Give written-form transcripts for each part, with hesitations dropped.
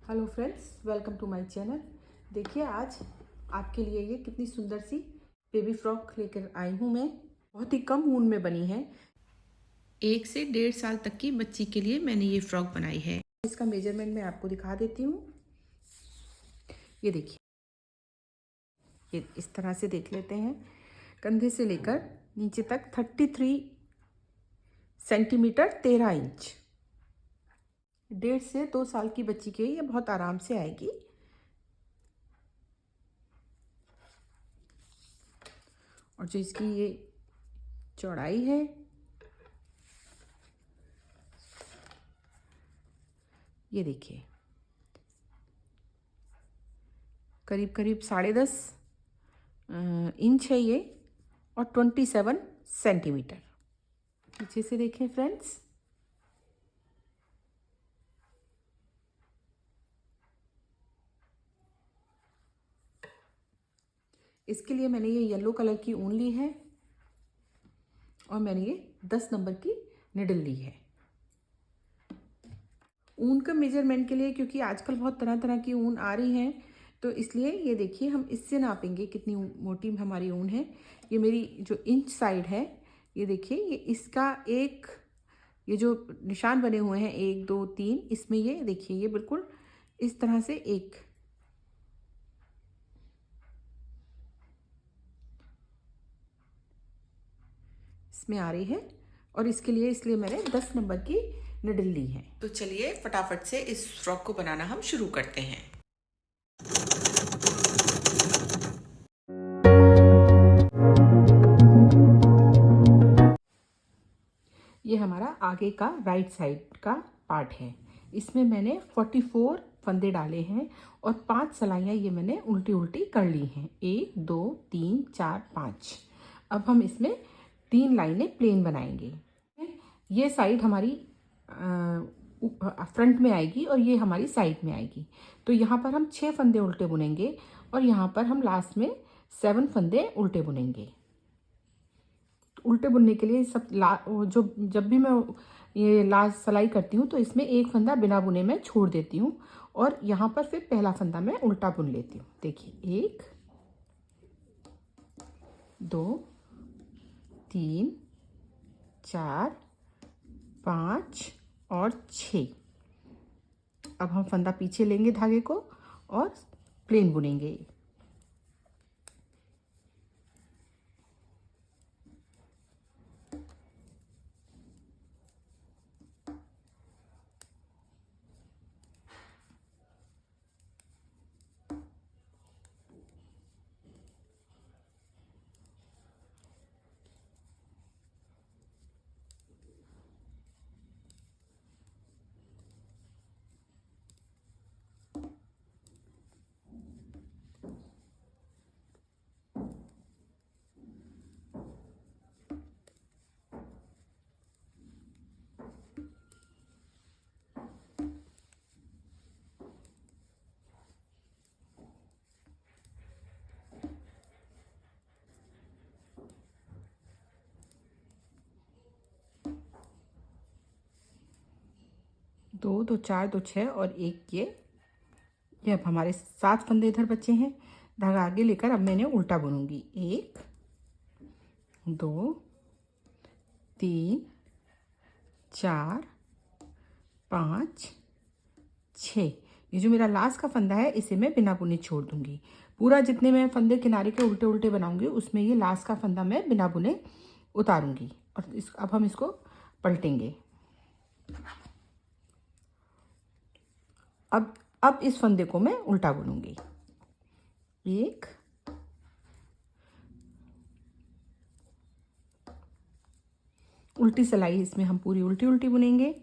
Hello friends, welcome to my channel. देखिए आज आपके लिए ये कितनी सुंदर सी बेबी फ्रॉक लेकर आई हूँ मैं। बहुत ही कम ऊन में बनी है। 1 से 1.5 साल तक की बच्ची के लिए मैंने ये फ्रॉक बनाई है। इसका मेजरमेंट मैं आपको दिखा देती हूँ। ये देखिए, ये इस तरह से देख लेते हैं। कंधे से लेकर नीचे तक 33 सेंटीमीटर 13 इंच। 1.5 से 2 साल की बच्ची के ये बहुत आराम से आएगी। और जो इसकी ये चौड़ाई है, ये देखिए, करीब करीब 10.5 इंच है ये, और 27 सेंटीमीटर। पीछे से देखें फ्रेंड्स, इसके लिए मैंने ये येलो कलर की ऊन ली है और मैंने ये 10 नंबर की निडल ली है। ऊन का मेजरमेंट के लिए, क्योंकि आजकल बहुत तरह तरह की ऊन आ रही हैं, तो इसलिए ये देखिए हम इससे नापेंगे कितनी मोटी हमारी ऊन है। ये मेरी जो इंच साइड है, ये देखिए, ये इसका एक, ये जो निशान बने हुए हैं 1 2 3, इसमें ये देखिए, ये बिल्कुल इस तरह से एक इसमें आ रही है। और इसके लिए, इसलिए मैंने 10 नंबर की निडल ली है। तो चलिए फटाफट से इस फ्रॉक को बनाना हम शुरू करते हैं। ये हमारा आगे का राइट साइड का पार्ट है। इसमें मैंने 44 फंदे डाले हैं और 5 सलाइयाँ ये मैंने उल्टी उल्टी कर ली हैं। 1 2 3 4 5। अब हम इसमें 3 लाइनें प्लेन बनाएंगे। ये साइड हमारी फ्रंट में आएगी और ये हमारी साइड में आएगी। तो यहाँ पर हम 6 फंदे उल्टे बुनेंगे और यहाँ पर हम लास्ट में 7 फंदे उल्टे बुनेंगे। उल्टे बुनने के लिए जो जब भी मैं ये लास्ट सिलाई करती हूँ तो इसमें एक फंदा बिना बुने में छोड़ देती हूँ और यहाँ पर फिर पहला फंदा मैं उल्टा बुन लेती हूँ। देखिए, 1 2 3 4 5 और 6। अब हम फंदा पीछे लेंगे धागे को और प्लेन बुनेंगे। दो, 2 4 2 6 और एक ये अब हमारे 7 फंदे इधर बचे हैं। धागा आगे लेकर अब मैंने उल्टा बुनूंगी। 1 2 3 4 5 6। ये जो मेरा लास्ट का फंदा है, इसे मैं बिना बुने छोड़ दूंगी। पूरा जितने मैं फंदे किनारे के उल्टे उल्टे बनाऊंगी, उसमें ये लास्ट का फंदा मैं बिना बुने उतारूंगी। और अब हम इसको पलटेंगे। अब इस फंदे को मैं उल्टा बुनूंगी। 1 उल्टी सिलाई, इसमें हम पूरी उल्टी उल्टी बुनेंगे।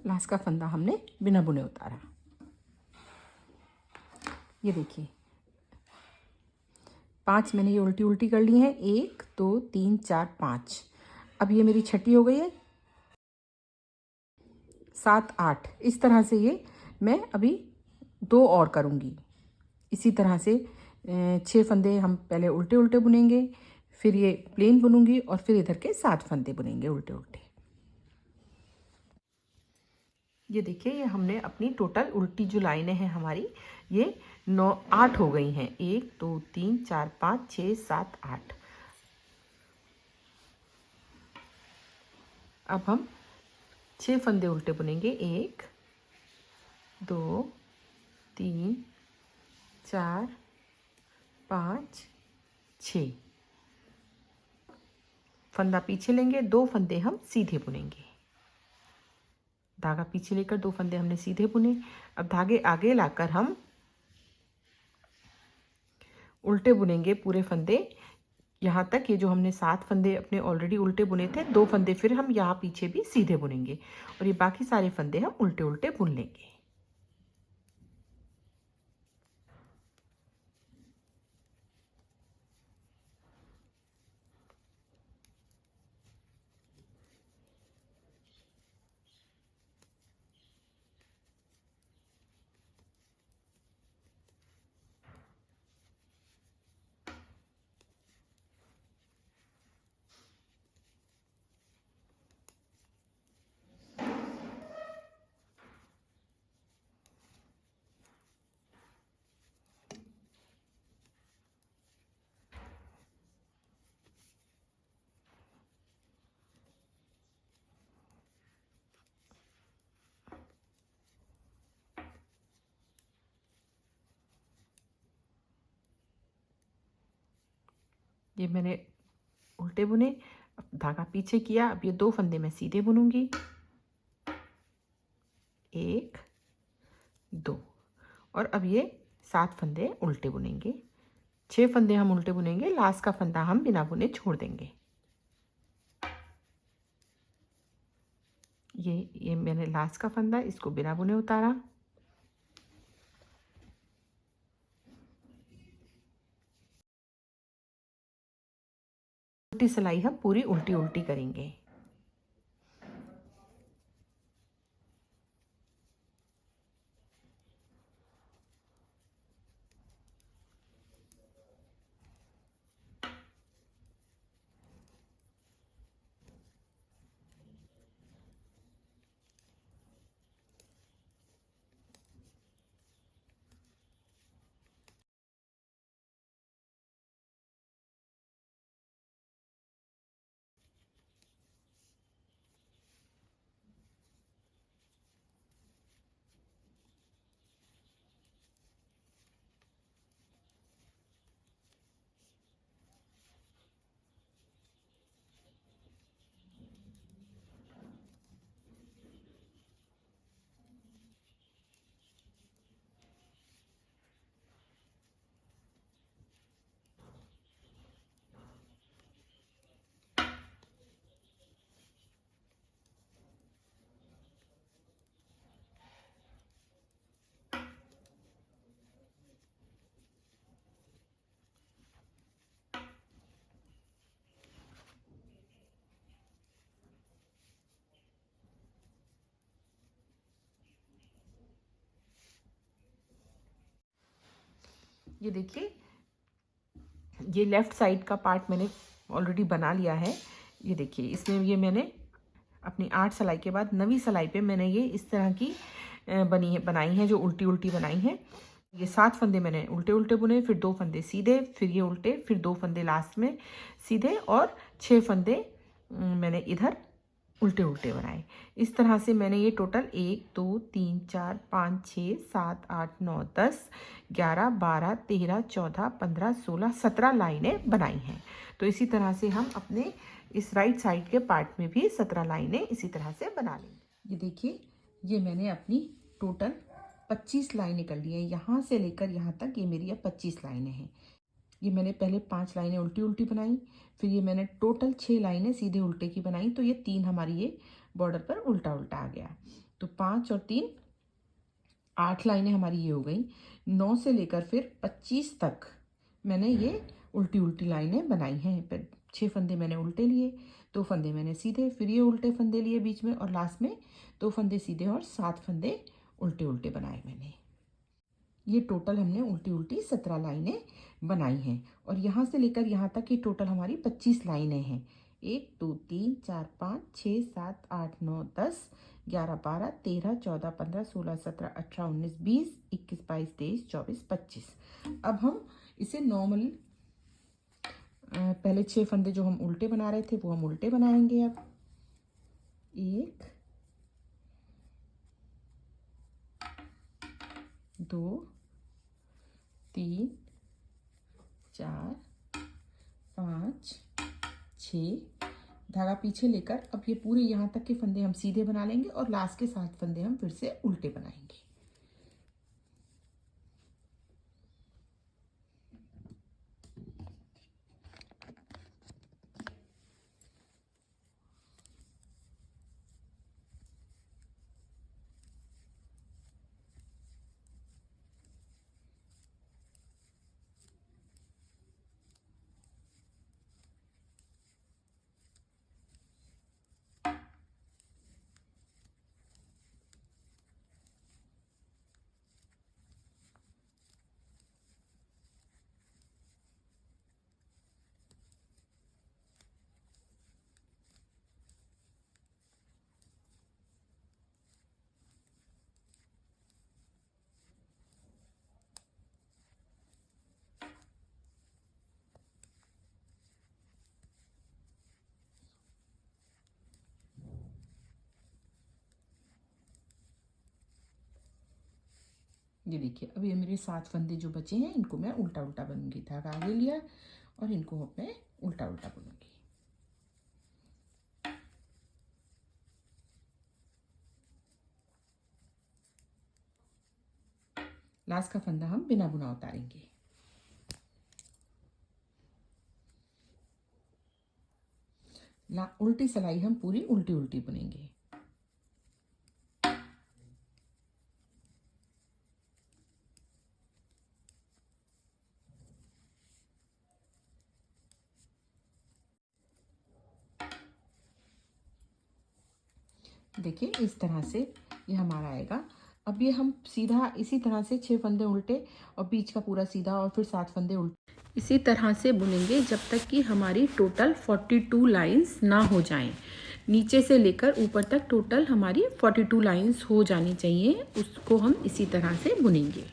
लास्ट का फंदा हमने बिना बुने उतारा। ये देखिए 5 मैंने ये उल्टी उल्टी कर ली हैं, 1 2 3 4 5। अब ये मेरी छठी हो गई है, 7 8। इस तरह से ये मैं अभी 2 और करूँगी। इसी तरह से 6 फंदे हम पहले उल्टे उल्टे बुनेंगे, फिर ये प्लेन बुनूंगी और फिर इधर के 7 फंदे बुनेंगे उल्टे उल्टे। ये देखिए ये हमने अपनी टोटल उल्टी जो लाइनें हैं हमारी ये 9 8 हो गई हैं। 1 2 3 4 5 6 7 8। अब हम 6 फंदे उल्टे बुनेंगे। 1 2 3 4 5 6 फंदा पीछे लेंगे, 2 फंदे हम सीधे बुनेंगे। धागा पीछे लेकर 2 फंदे हमने सीधे बुने। अब धागे आगे लाकर हम उल्टे बुनेंगे पूरे फंदे यहाँ तक। ये जो हमने 7 फंदे अपने ऑलरेडी उल्टे बुने थे, 2 फंदे फिर हम यहाँ पीछे भी सीधे बुनेंगे और ये बाकी सारे फंदे हम उल्टे उल्टे बुन लेंगे। ये मैंने उल्टे बुने, अब धागा पीछे किया। अब ये 2 फंदे मैं सीधे बुनूंगी। 1 2 और अब ये 7 फंदे उल्टे बुनेंगे। 6 फंदे हम उल्टे बुनेंगे, लास्ट का फंदा हम बिना बुने छोड़ देंगे। ये मैंने लास्ट का फंदा इसको बिना बुने उतारा। उल्टी सिलाई हम पूरी उल्टी उल्टी करेंगे। ये देखिए ये लेफ़्ट साइड का पार्ट मैंने ऑलरेडी बना लिया है। ये देखिए इसमें ये मैंने अपनी 8 सिलाई के बाद 9वीं सिलाई पे मैंने ये इस तरह की बनाई है, जो उल्टी उल्टी बनाई है। ये 7 फंदे मैंने उल्टे उल्टे बुने, फिर 2 फंदे सीधे, फिर ये उल्टे, फिर 2 फंदे लास्ट में सीधे और 6 फंदे मैंने इधर उल्टे उल्टे बनाए। इस तरह से मैंने ये टोटल 1 2 3 4 5 6 7 8 9 10 11 12 13 14 15 16 17 लाइनें बनाई हैं। तो इसी तरह से हम अपने इस राइट साइड के पार्ट में भी 17 लाइनें इसी तरह से बना लेंगे। ये देखिए ये मैंने अपनी टोटल 25 लाइनें कर ली हैं। यहाँ से लेकर यहाँ तक ये मेरी अब 25 लाइनें हैं। ये मैंने पहले 5 लाइनें उल्टी उल्टी बनाई, फिर ये मैंने टोटल 6 लाइनें सीधे उल्टे की बनाई। तो ये 3 हमारी ये बॉर्डर पर उल्टा उल्टा आ गया। तो 5 और 3 8 लाइनें हमारी ये हो गई। 9 से लेकर फिर 25 तक मैंने ये उल्टी उल्टी लाइनें बनाई हैं। 6 फंदे मैंने उल्टे लिए, 2 फंदे मैंने सीधे, फिर ये उल्टे फंदे लिए बीच में, और लास्ट में 2 फंदे सीधे और 7 फंदे उल्टे उल्टे बनाए मैंने। ये टोटल हमने उल्टी उल्टी 17 लाइनें बनाई हैं। और यहाँ से लेकर यहाँ तक ये टोटल हमारी 25 लाइनें हैं। 1 2 3 4 5 6 7 8 9 10 11 12 13 14 15 16 17 18 19 20 21 22 23 24 25। अब हम इसे नॉर्मल पहले 6 फंदे जो हम उल्टे बना रहे थे वो हम उल्टे बनाएंगे। अब 1 2 3 4 5 6, धागा पीछे लेकर अब ये पूरे यहाँ तक के फंदे हम सीधे बना लेंगे और लास्ट के 7 फंदे हम फिर से उल्टे बनाएंगे। ये देखिए, अब ये मेरे 7 फंदे जो बचे हैं इनको मैं उल्टा उल्टा बुनूंगी। धागा आगे लिया और इनको मैं उल्टा उल्टा बुनूंगी। लास्ट का फंदा हम बिना बुना उतारेंगे। उल्टी सिलाई हम पूरी उल्टी उल्टी बुनेंगे। देखिए इस तरह से ये हमारा आएगा। अब ये हम सीधा इसी तरह से 6 फंदे उल्टे और बीच का पूरा सीधा और फिर 7 फंदे उल्टे इसी तरह से बुनेंगे जब तक कि हमारी टोटल 42 लाइंस ना हो जाएं। नीचे से लेकर ऊपर तक टोटल हमारी 42 लाइंस हो जानी चाहिए, उसको हम इसी तरह से बुनेंगे।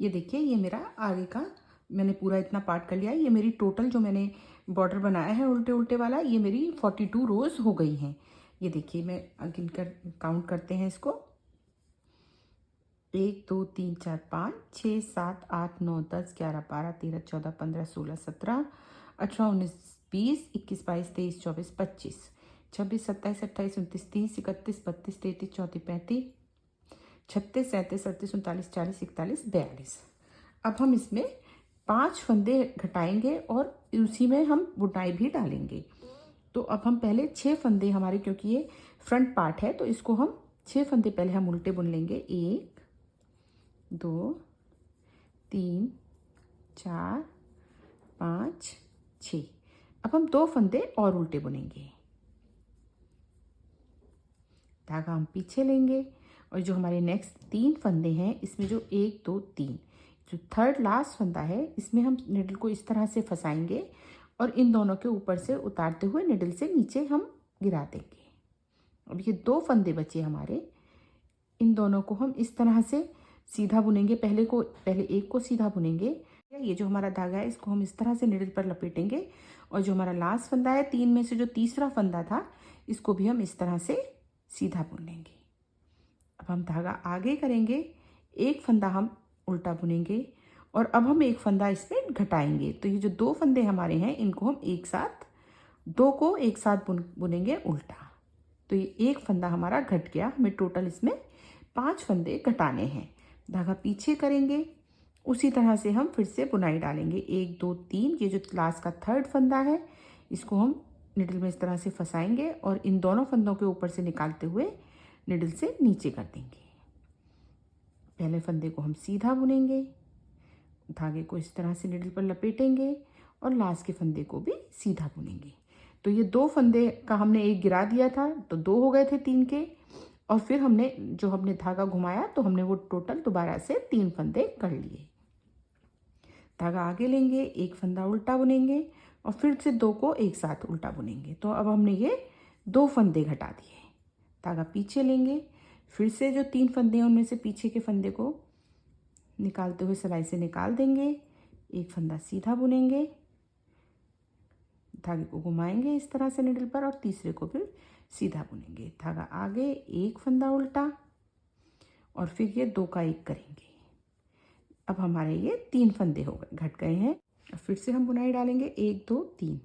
ये देखिए, ये मेरा आगे का मैंने पूरा इतना पार्ट कर लिया है। ये मेरी टोटल जो मैंने बॉर्डर बनाया है उल्टे उल्टे वाला, ये मेरी 42 रोज हो गई हैं। ये देखिए, मैं गिनकर काउंट करते हैं इसको। 1 2 3 4 5 6 7 8 9 10 11 12 13 14 15 16 17 18 19 20 21 22 23 24 25 26 27 28 29 30 31 32 33 34 35 36 37 38 39 40 41 42। अब हम इसमें 5 फंदे घटाएंगे और उसी में हम बुनाई भी डालेंगे। तो अब हम पहले 6 फंदे हमारे, क्योंकि ये फ्रंट पार्ट है तो इसको हम 6 फंदे पहले हम उल्टे बुन लेंगे। 1 2 3 4 5 6। अब हम 2 फंदे और उल्टे बुनेंगे। धागा हम पीछे लेंगे और जो हमारे नेक्स्ट 3 फंदे हैं इसमें जो 1 2 3, जो थर्ड लास्ट फंदा है इसमें हम निडल को इस तरह से फंसाएंगे और इन दोनों के ऊपर से उतारते हुए निडल से नीचे हम गिरा देंगे। अब ये 2 फंदे बचे हमारे, इन दोनों को हम इस तरह से सीधा बुनेंगे। पहले एक को सीधा बुनेंगे। ये जो हमारा धागा है इसको हम इस तरह से निडल पर लपेटेंगे और जो हमारा लास्ट फंदा है 3 में से जो तीसरा फंदा था इसको भी हम इस तरह से सीधा बुन लेंगे। अब हम धागा आगे करेंगे, एक फंदा हम उल्टा बुनेंगे और अब हम एक फंदा इसमें घटाएंगे। तो ये जो 2 फंदे हमारे हैं इनको हम एक साथ, 2 को एक साथ बुनेंगे उल्टा। तो ये एक फंदा हमारा घट गया। हमें टोटल इसमें 5 फंदे घटाने हैं। धागा पीछे करेंगे, उसी तरह से हम फिर से बुनाई डालेंगे। 1 2 3, ये जो लास्ट का थर्ड फंदा है इसको हम निडल में इस तरह से फंसाएंगे और इन दोनों फंदों के ऊपर से निकालते हुए निडल से नीचे कर देंगे। पहले फंदे को हम सीधा बुनेंगे, धागे को इस तरह से निडल पर लपेटेंगे और लास्ट के फंदे को भी सीधा बुनेंगे। तो ये 2 फंदे का हमने एक गिरा दिया था तो 2 हो गए थे 3 के, और फिर हमने धागा घुमाया तो हमने वो टोटल दोबारा से 3 फंदे कर लिए। धागा आगे लेंगे, एक फंदा उल्टा बुनेंगे और फिर से 2 को एक साथ उल्टा बुनेंगे। तो अब हमने ये 2 फंदे घटा दिए। धागा पीछे लेंगे, फिर से जो 3 फंदे हैं उनमें से पीछे के फंदे को निकालते हुए सिलाई से निकाल देंगे। एक फंदा सीधा बुनेंगे, धागे को घुमाएंगे इस तरह से निडल पर और तीसरे को फिर सीधा बुनेंगे। धागा आगे, एक फंदा उल्टा और फिर ये 2 का 1 करेंगे। अब हमारे ये 3 फंदे हो गए, घट गए हैं। फिर से हम बुनाई डालेंगे 1 2 3।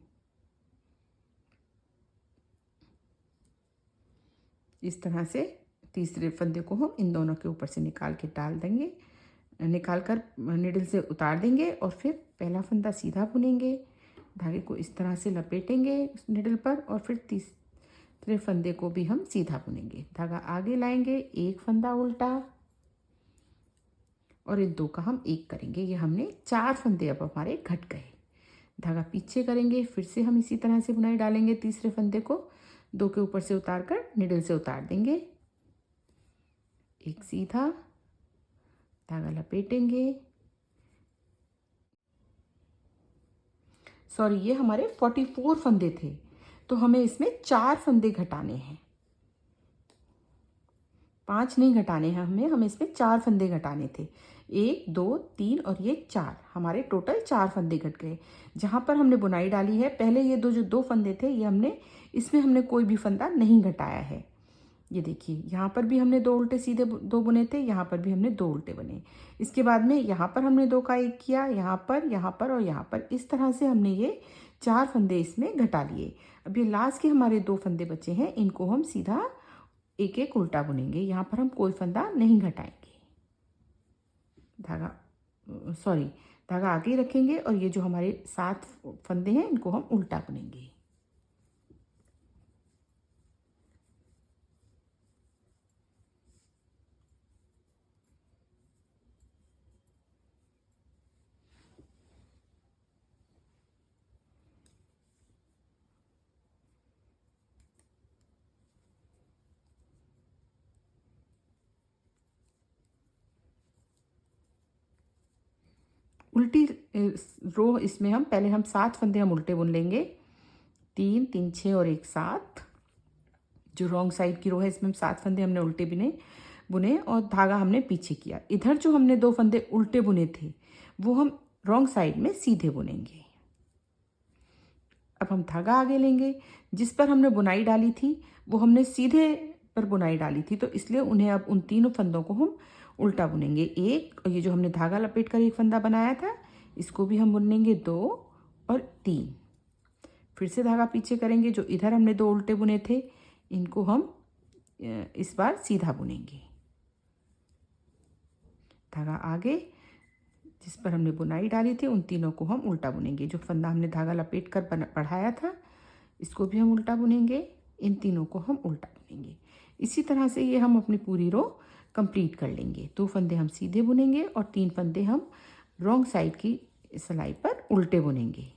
इस तरह से तीसरे फंदे को हम इन दोनों के ऊपर से निकाल के डाल देंगे, निकाल कर निडल से उतार देंगे और फिर पहला फंदा सीधा बुनेंगे, धागे को इस तरह से लपेटेंगे निडल पर और फिर तीसरे फंदे को भी हम सीधा बुनेंगे। धागा आगे लाएंगे, एक फंदा उल्टा और इन 2 का हम 1 करेंगे। ये हमने 4 फंदे अब हमारे घट गए। धागा पीछे करेंगे, फिर से हम इसी तरह से बुनाई डालेंगे। तीसरे फंदे को 2 के ऊपर से उतार कर निडल से उतार देंगे, एक सीधा, धागा लपेटेंगे। सॉरी, ये हमारे 44 फंदे थे तो हमें इसमें 4 फंदे घटाने हैं, 5 नहीं घटाने हैं हमें इसमें 4 फंदे घटाने थे। 1 2 3 और ये 4, हमारे टोटल 4 फंदे घट गए। जहाँ पर हमने बुनाई डाली है पहले, ये जो 2 फंदे थे ये इसमें हमने कोई भी फंदा नहीं घटाया है। ये देखिए, यहाँ पर भी हमने 2 उल्टे सीधे 2 बुने थे, यहाँ पर भी हमने 2 उल्टे बुने। इसके बाद में यहाँ पर हमने 2 का 1 किया, यहाँ पर और यहाँ पर। इस तरह से हमने ये 4 फंदे इसमें घटा लिए। अब ये लास्ट के हमारे 2 फंदे बचे हैं, इनको हम सीधा एक एक उल्टा बुनेंगे। यहाँ पर हम कोई फंदा नहीं घटाएंगे। धागा आगे ही रखेंगे और ये जो हमारे 7 फंदे हैं इनको हम उल्टा बुनेंगे। उल्टी रो इसमें हम पहले 7 फंदे हम उल्टे बुन लेंगे, 3 3 6 और 1 7। जो रॉन्ग साइड की रो है इसमें 7 फंदे हमने उल्टे बुने और धागा हमने पीछे किया। इधर जो हमने 2 फंदे उल्टे बुने थे वो हम रॉन्ग साइड में सीधे बुनेंगे। अब हम धागा आगे लेंगे, जिस पर हमने बुनाई डाली थी वो हमने सीधे पर बुनाई डाली थी, तो इसलिए उन्हें अब उन 3 फंदों को हम उल्टा बुनेंगे। 1 और ये जो हमने धागा लपेट कर 1 फंदा बनाया था इसको भी हम बुनेंगे 2 और 3। फिर से धागा पीछे करेंगे, जो इधर हमने 2 उल्टे बुने थे इनको हम इस बार सीधा बुनेंगे। धागा आगे, जिस पर हमने बुनाई डाली थी उन तीनों को हम उल्टा बुनेंगे। जो फंदा हमने धागा लपेट कर बढ़ाया था इसको भी हम उल्टा बुनेंगे, इन तीनों को हम उल्टा बुनेंगे। इसी तरह से ये हम अपनी पूरी रो कंप्लीट कर लेंगे। 2 फंदे हम सीधे बुनेंगे और 3 फंदे हम रॉन्ग साइड की सिलाई पर उल्टे बुनेंगे।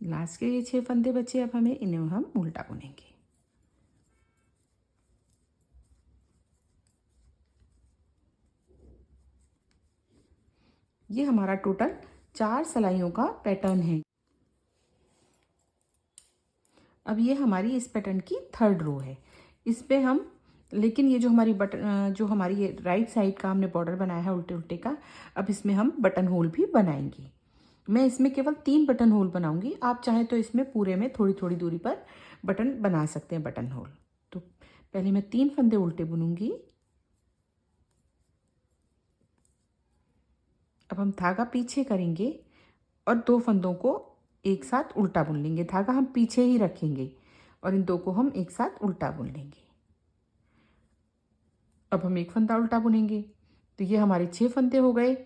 लास्ट के ये 6 फंदे बचे, अब इन्हें हम उल्टा बुनेंगे। ये हमारा टोटल 4 सिलाइयों का पैटर्न है। अब ये हमारी इस पैटर्न की 3rd रो है। इस पे हम, लेकिन ये जो हमारी ये राइट साइड का हमने बॉर्डर बनाया है उल्टे उल्टे का, अब इसमें हम बटन होल भी बनाएंगे। मैं इसमें केवल 3 बटन होल बनाऊंगी, आप चाहें तो इसमें पूरे में थोड़ी थोड़ी दूरी पर बटन बना सकते हैं बटन होल। तो पहले मैं 3 फंदे उल्टे बुनूंगी। अब हम धागा पीछे करेंगे और 2 फंदों को एक साथ उल्टा बुन लेंगे। धागा हम पीछे ही रखेंगे और इन 2 को हम एक साथ उल्टा बुन लेंगे। अब हम 1 फंदा उल्टा बुनेंगे, तो ये हमारे 6 फंदे हो गए।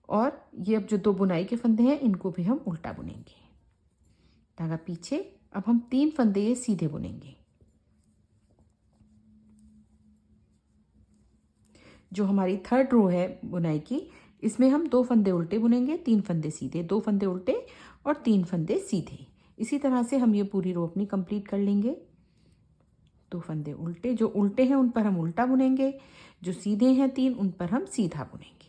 और ये अब जो 2 बुनाई के फंदे हैं इनको भी हम उल्टा बुनेंगे। धागा पीछे। अब हम 3 फंदे ये सीधे बुनेंगे। जो हमारी 3rd रो है बुनाई की, इसमें हम 2 फंदे उल्टे बुनेंगे, 3 फंदे सीधे, 2 फंदे उल्टे और 3 फंदे सीधे। इसी तरह से हम ये पूरी रो अपनी कंप्लीट कर लेंगे। 2 फंदे उल्टे, जो उल्टे हैं उन पर हम उल्टा बुनेंगे, जो सीधे हैं 3 उन पर हम सीधा बुनेंगे।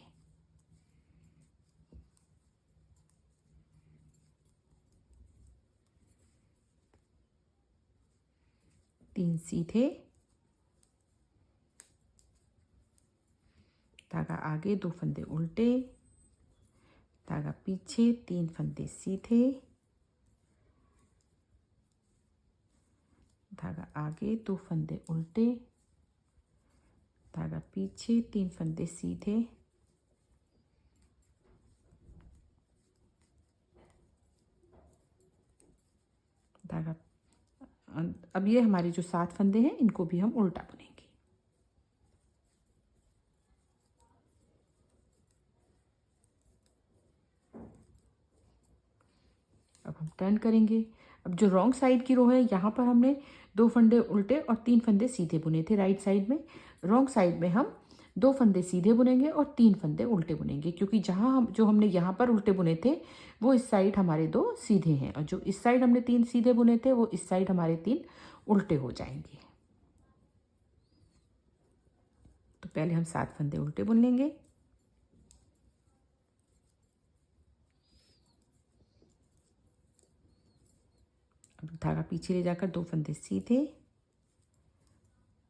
3 सीधे, धागा आगे, 2 फंदे उल्टे, धागा पीछे, 3 फंदे सीधे, धागा आगे, 2 फंदे उल्टे, धागा पीछे, 3 फंदे सीधे, धागा। अब ये हमारे जो 7 फंदे हैं इनको भी हम उल्टा बुनेंगे। अब हम टर्न करेंगे। अब जो रॉन्ग साइड की रो है यहाँ पर हमने 2 फंदे उल्टे और 3 फंदे सीधे बुने थे राइट साइड में। रॉन्ग साइड में हम 2 फंदे सीधे बुनेंगे और 3 फंदे उल्टे बुनेंगे, क्योंकि जो हमने यहाँ पर उल्टे बुने थे वो इस साइड हमारे 2 सीधे हैं और जो इस साइड हमने 3 सीधे बुने थे वो इस साइड हमारे 3 उल्टे हो जाएंगे। तो पहले हम 7 फंदे उल्टे बुन लेंगे। अब धागा पीछे ले जाकर 2 फंदे सीधे,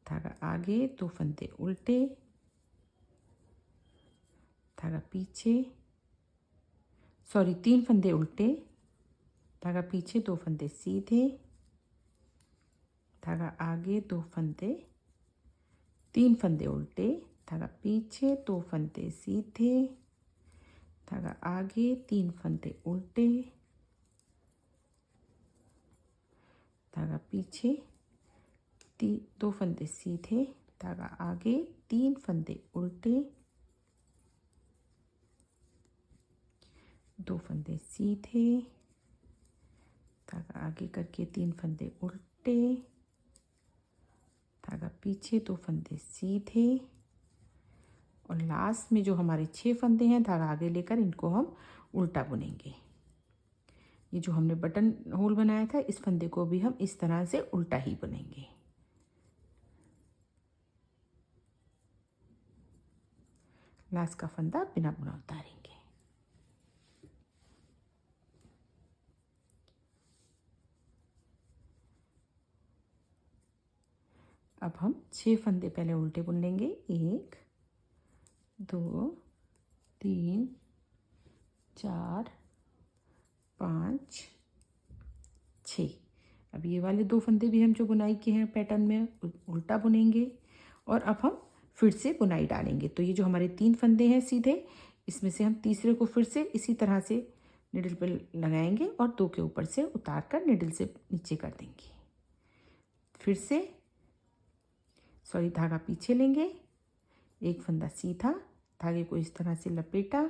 धागा आगे, 2 फंदे उल्टे, धागा पीछे, 3 फंदे उल्टे, धागा पीछे, 2 फंदे सीधे, धागा आगे, 2 फंदे, 3 फंदे उल्टे, धागा पीछे, 2 फंदे सीधे, धागा आगे, 3 फंदे उल्टे, धागा पीछे, 2 फंदे सीधे, धागा आगे, 3 फंदे उल्टे, 2 फंदे सीधे, धागा आगे करके 3 फंदे उल्टे, धागा पीछे, 2 फंदे सीधे और लास्ट में जो हमारे 6 फंदे हैं धागा आगे लेकर इनको हम उल्टा बुनेंगे। ये जो हमने बटन होल बनाया था इस फंदे को भी हम इस तरह से उल्टा ही बुनेंगे। लास्ट का फंदा बिना बुना उतारेंगे। अब हम 6 फंदे पहले उल्टे बुन लेंगे। 1 2 3 4 5 6। अब ये वाले 2 फंदे भी हम जो बुनाई के हैं पैटर्न में उल्टा बुनेंगे और अब हम फिर से बुनाई डालेंगे। तो ये जो हमारे 3 फंदे हैं सीधे, इसमें से हम तीसरे को फिर से इसी तरह से निडल पर लगाएंगे और 2 के ऊपर से उतार कर निडल से नीचे कर देंगे। फिर से धागा पीछे लेंगे, 1 फंदा सीधा, धागे को इस तरह से लपेटा,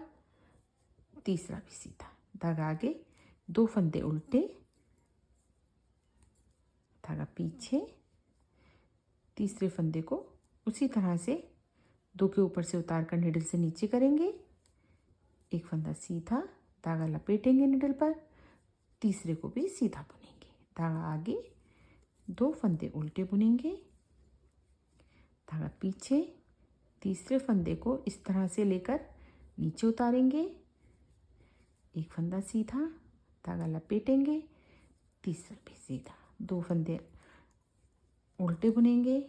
तीसरा भी सीधा, धागा आगे, 2 फंदे उल्टे, धागा पीछे, तीसरे फंदे को उसी तरह से 2 के ऊपर से उतार कर निडल से नीचे करेंगे, 1 फंदा सीधा, धागा लपेटेंगे निडल पर, तीसरे को भी सीधा बुनेंगे, धागा आगे, 2 फंदे उल्टे बुनेंगे, धागा पीछे, तीसरे फंदे को इस तरह से लेकर नीचे उतारेंगे, 1 फंदा सीधा, धागा लपेटेंगे, तीसरा भी सीधा, 2 फंदे उल्टे बुनेंगे,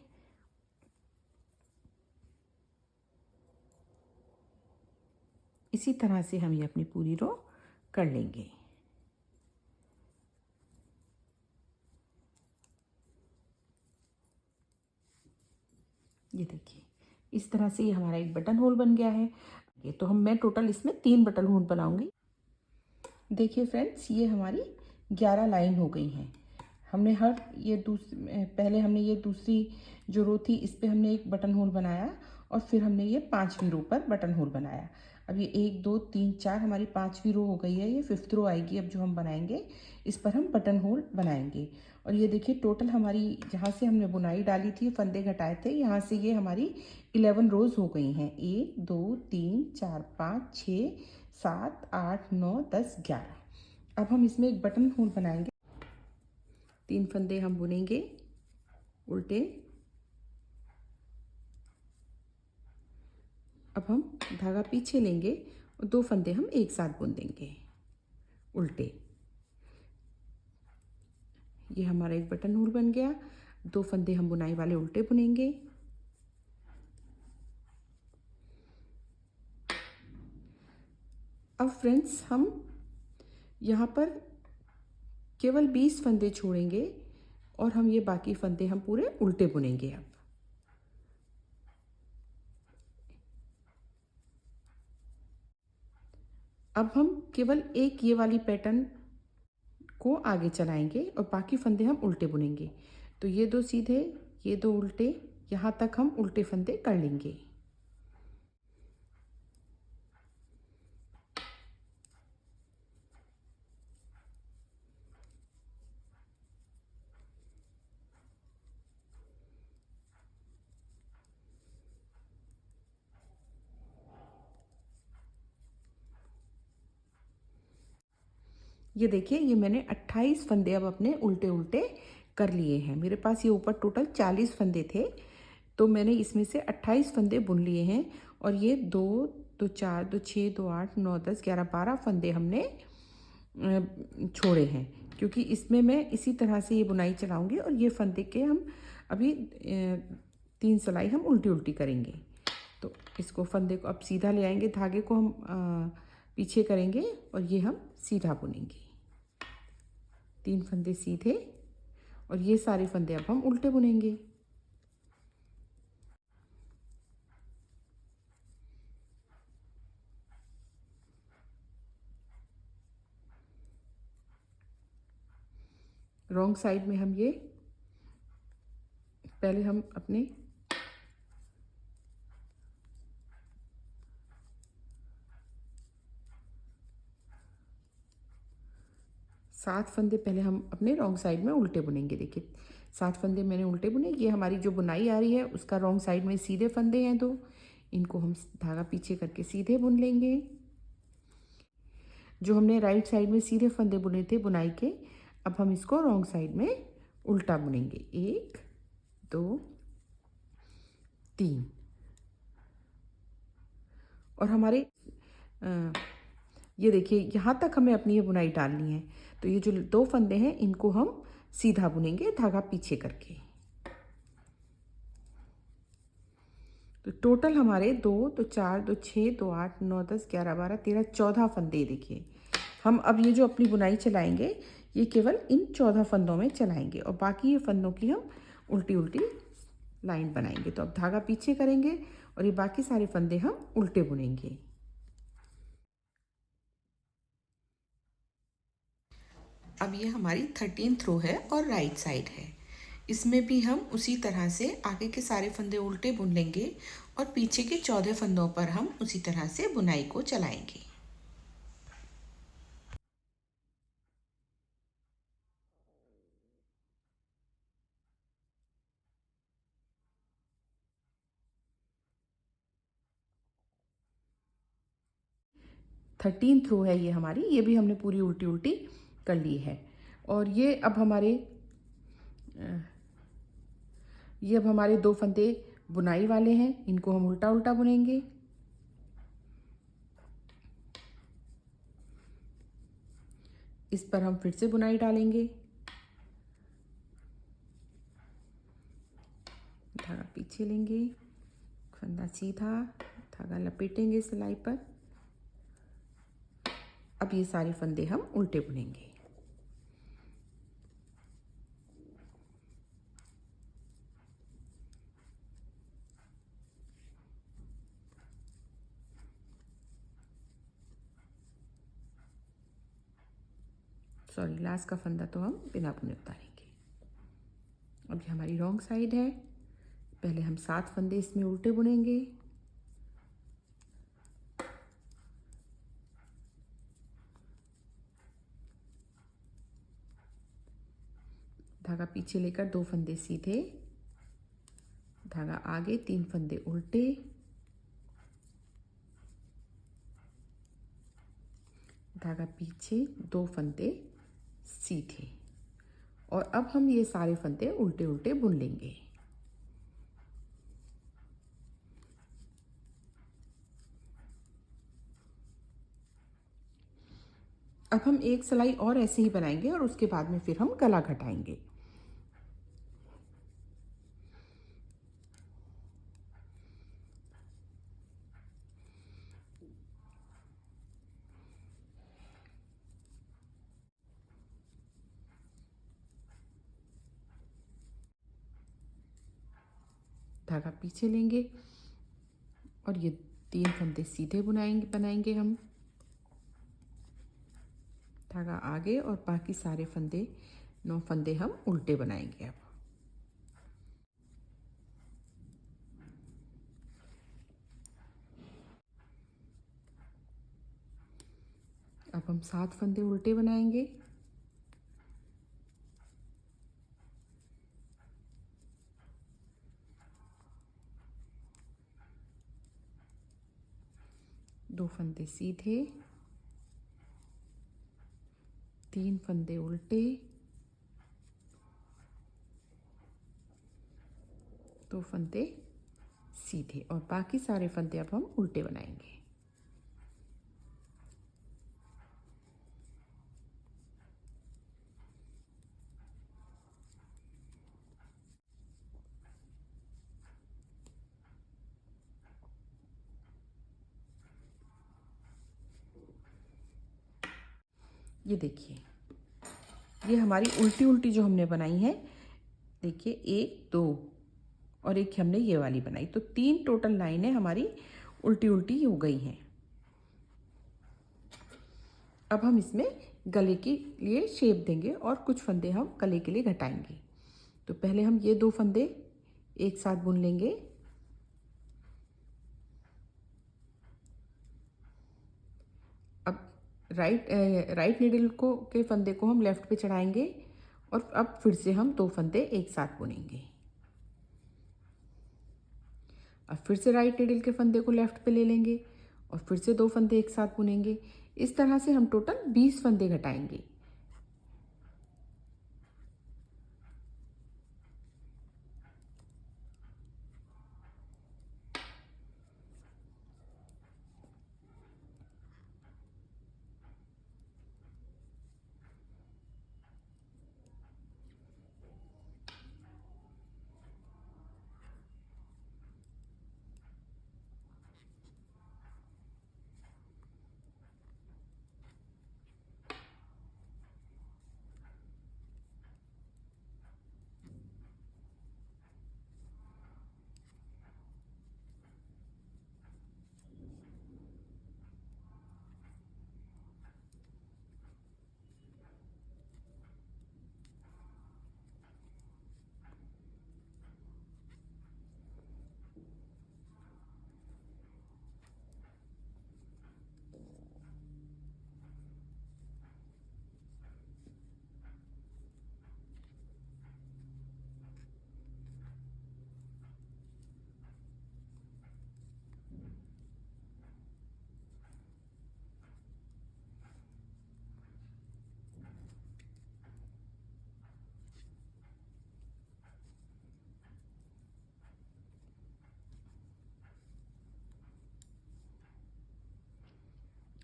इसी तरह से हम ये अपनी पूरी रो कर लेंगे। ये देखिए इस तरह से ये हमारा एक बटन होल बन गया है। ये तो मैं टोटल इसमें 3 बटन होल बनाऊंगी। देखिए फ्रेंड्स, ये हमारी 11 लाइन हो गई हैं। हमने पहले हमने ये दूसरी जो रो थी इस पे हमने एक बटन होल बनाया और फिर हमने ये 5वीं रो पर बटन होल बनाया। अब ये 1 2 3 4 हमारी 5वीं रो हो गई है। ये 5th रो आएगी अब जो हम बनाएंगे, इस पर हम बटन होल बनाएंगे। और ये देखिए टोटल हमारी जहाँ से हमने बुनाई डाली थी, फंदे घटाए थे, यहाँ से ये हमारी 11 रोज़ हो गई हैं। 1 2 3 4 5 6 7 8 9 10 11। अब हम इसमें एक बटन होल बनाएंगे। 3 फंदे हम बुनेंगे उल्टे। अब हम धागा पीछे लेंगे और 2 फंदे हम एक साथ बुन देंगे उल्टे। ये हमारा एक बटन होल बन गया। 2 फंदे हम बुनाई वाले उल्टे बुनेंगे। अब फ्रेंड्स हम यहाँ पर केवल 20 फंदे छोड़ेंगे और हम ये बाकी फंदे हम पूरे उल्टे बुनेंगे। अब हम केवल एक ये वाली पैटर्न को आगे चलाएंगे और बाकी फंदे हम उल्टे बुनेंगे। तो ये 2 सीधे, ये 2 उल्टे, यहाँ तक हम उल्टे फंदे कर लेंगे। ये देखिए ये मैंने 28 फंदे अब अपने उल्टे उल्टे कर लिए हैं। मेरे पास ये ऊपर टोटल 40 फंदे थे, तो मैंने इसमें से 28 फंदे बुन लिए हैं। और ये 2 2 4 2 6 2 8 9 10 11 12 फंदे हमने छोड़े हैं, क्योंकि इसमें मैं इसी तरह से ये बुनाई चलाऊंगी। और ये फंदे के हम अभी 3 सिलाई हम उल्टी उल्टी करेंगे। तो इसको फंदे को अब सीधा ले आएंगे, धागे को हम पीछे करेंगे और ये हम सीधा बुनेंगे। 3 फंदे सीधे और ये सारे फंदे अब हम उल्टे बुनेंगे। रॉन्ग साइड में हम ये पहले हम अपने 7 फंदे पहले हम अपने रॉन्ग साइड में उल्टे बुनेंगे। देखिए 7 फंदे मैंने उल्टे बुने। ये हमारी जो बुनाई आ रही है उसका रॉन्ग साइड में सीधे फंदे हैं 2, इनको हम धागा पीछे करके सीधे बुन लेंगे। जो हमने राइट साइड में सीधे फंदे बुने थे बुनाई के, अब हम इसको रॉन्ग साइड में उल्टा बुनेंगे। 1 2 3। और हमारे ये देखिए यहाँ तक हमें अपनी ये बुनाई डालनी है। तो ये जो 2 फंदे हैं इनको हम सीधा बुनेंगे धागा पीछे करके। तो टोटल हमारे 2 2 4 2 6 2 8 9 10 11 12 13 14 फंदे। देखिए हम अब ये जो अपनी बुनाई चलाएंगे ये केवल इन 14 फंदों में चलाएंगे और बाकी ये फंदों की हम उल्टी उल्टी लाइन बनाएंगे। तो अब धागा पीछे करेंगे और ये बाकी सारे फंदे हम उल्टे बुनेंगे। अब ये हमारी 13th रो है और राइट साइड है। इसमें भी हम उसी तरह से आगे के सारे फंदे उल्टे बुन लेंगे और पीछे के 14 फंदों पर हम उसी तरह से बुनाई को चलाएंगे। थर्टीन रो है ये हमारी, ये भी हमने पूरी उल्टी उल्टी कर ली है। और ये अब हमारे 2 फंदे बुनाई वाले हैं, इनको हम उल्टा उल्टा बुनेंगे। इस पर हम फिर से बुनाई डालेंगे। धागा पीछे लेंगे, फंदा सीधा, धागा लपेटेंगे सिलाई पर। अब ये सारे फंदे हम उल्टे बुनेंगे। सॉरी, लास्ट का फंदा तो हम बिना बुने उतारेंगे। अब ये हमारी रॉन्ग साइड है। पहले हम 7 फंदे इसमें उल्टे बुनेंगे। धागा पीछे लेकर 2 फंदे सीधे, धागा आगे 3 फंदे उल्टे, धागा पीछे 2 फंदे सीधे, और अब हम ये सारे फंदे उल्टे उल्टे बुन लेंगे। अब हम एक सिलाई और ऐसे ही बनाएंगे और उसके बाद में फिर हम गला घटाएंगे। धागा पीछे लेंगे और ये 3 फंदे सीधे बनाएंगे हम। धागा आगे और बाकी सारे फंदे 9 फंदे हम उल्टे बनाएंगे। अब हम 7 फंदे उल्टे बनाएंगे। दो फंदे सीधे, 3 फंदे उल्टे, 2 फंदे सीधे, और बाकी सारे फंदे अब हम उल्टे बनाएंगे। ये देखिए, ये हमारी उल्टी उल्टी जो हमने बनाई है, देखिए 1 2 और एक हमने ये वाली बनाई, तो 3 टोटल लाइनें हमारी उल्टी उल्टी हो गई हैं। अब हम इसमें गले के लिए शेप देंगे और कुछ फंदे हम गले के लिए घटाएंगे। तो पहले हम ये 2 फंदे एक साथ बुन लेंगे। अब राइट नीडल को के फंदे को हम लेफ्ट पे चढ़ाएंगे और अब फिर से हम 2 फंदे एक साथ बुनेंगे। अब फिर से राइट नीडल के फंदे को लेफ्ट पे ले लेंगे और फिर से 2 फंदे एक साथ बुनेंगे। इस तरह से हम टोटल 20 फंदे घटाएंगे।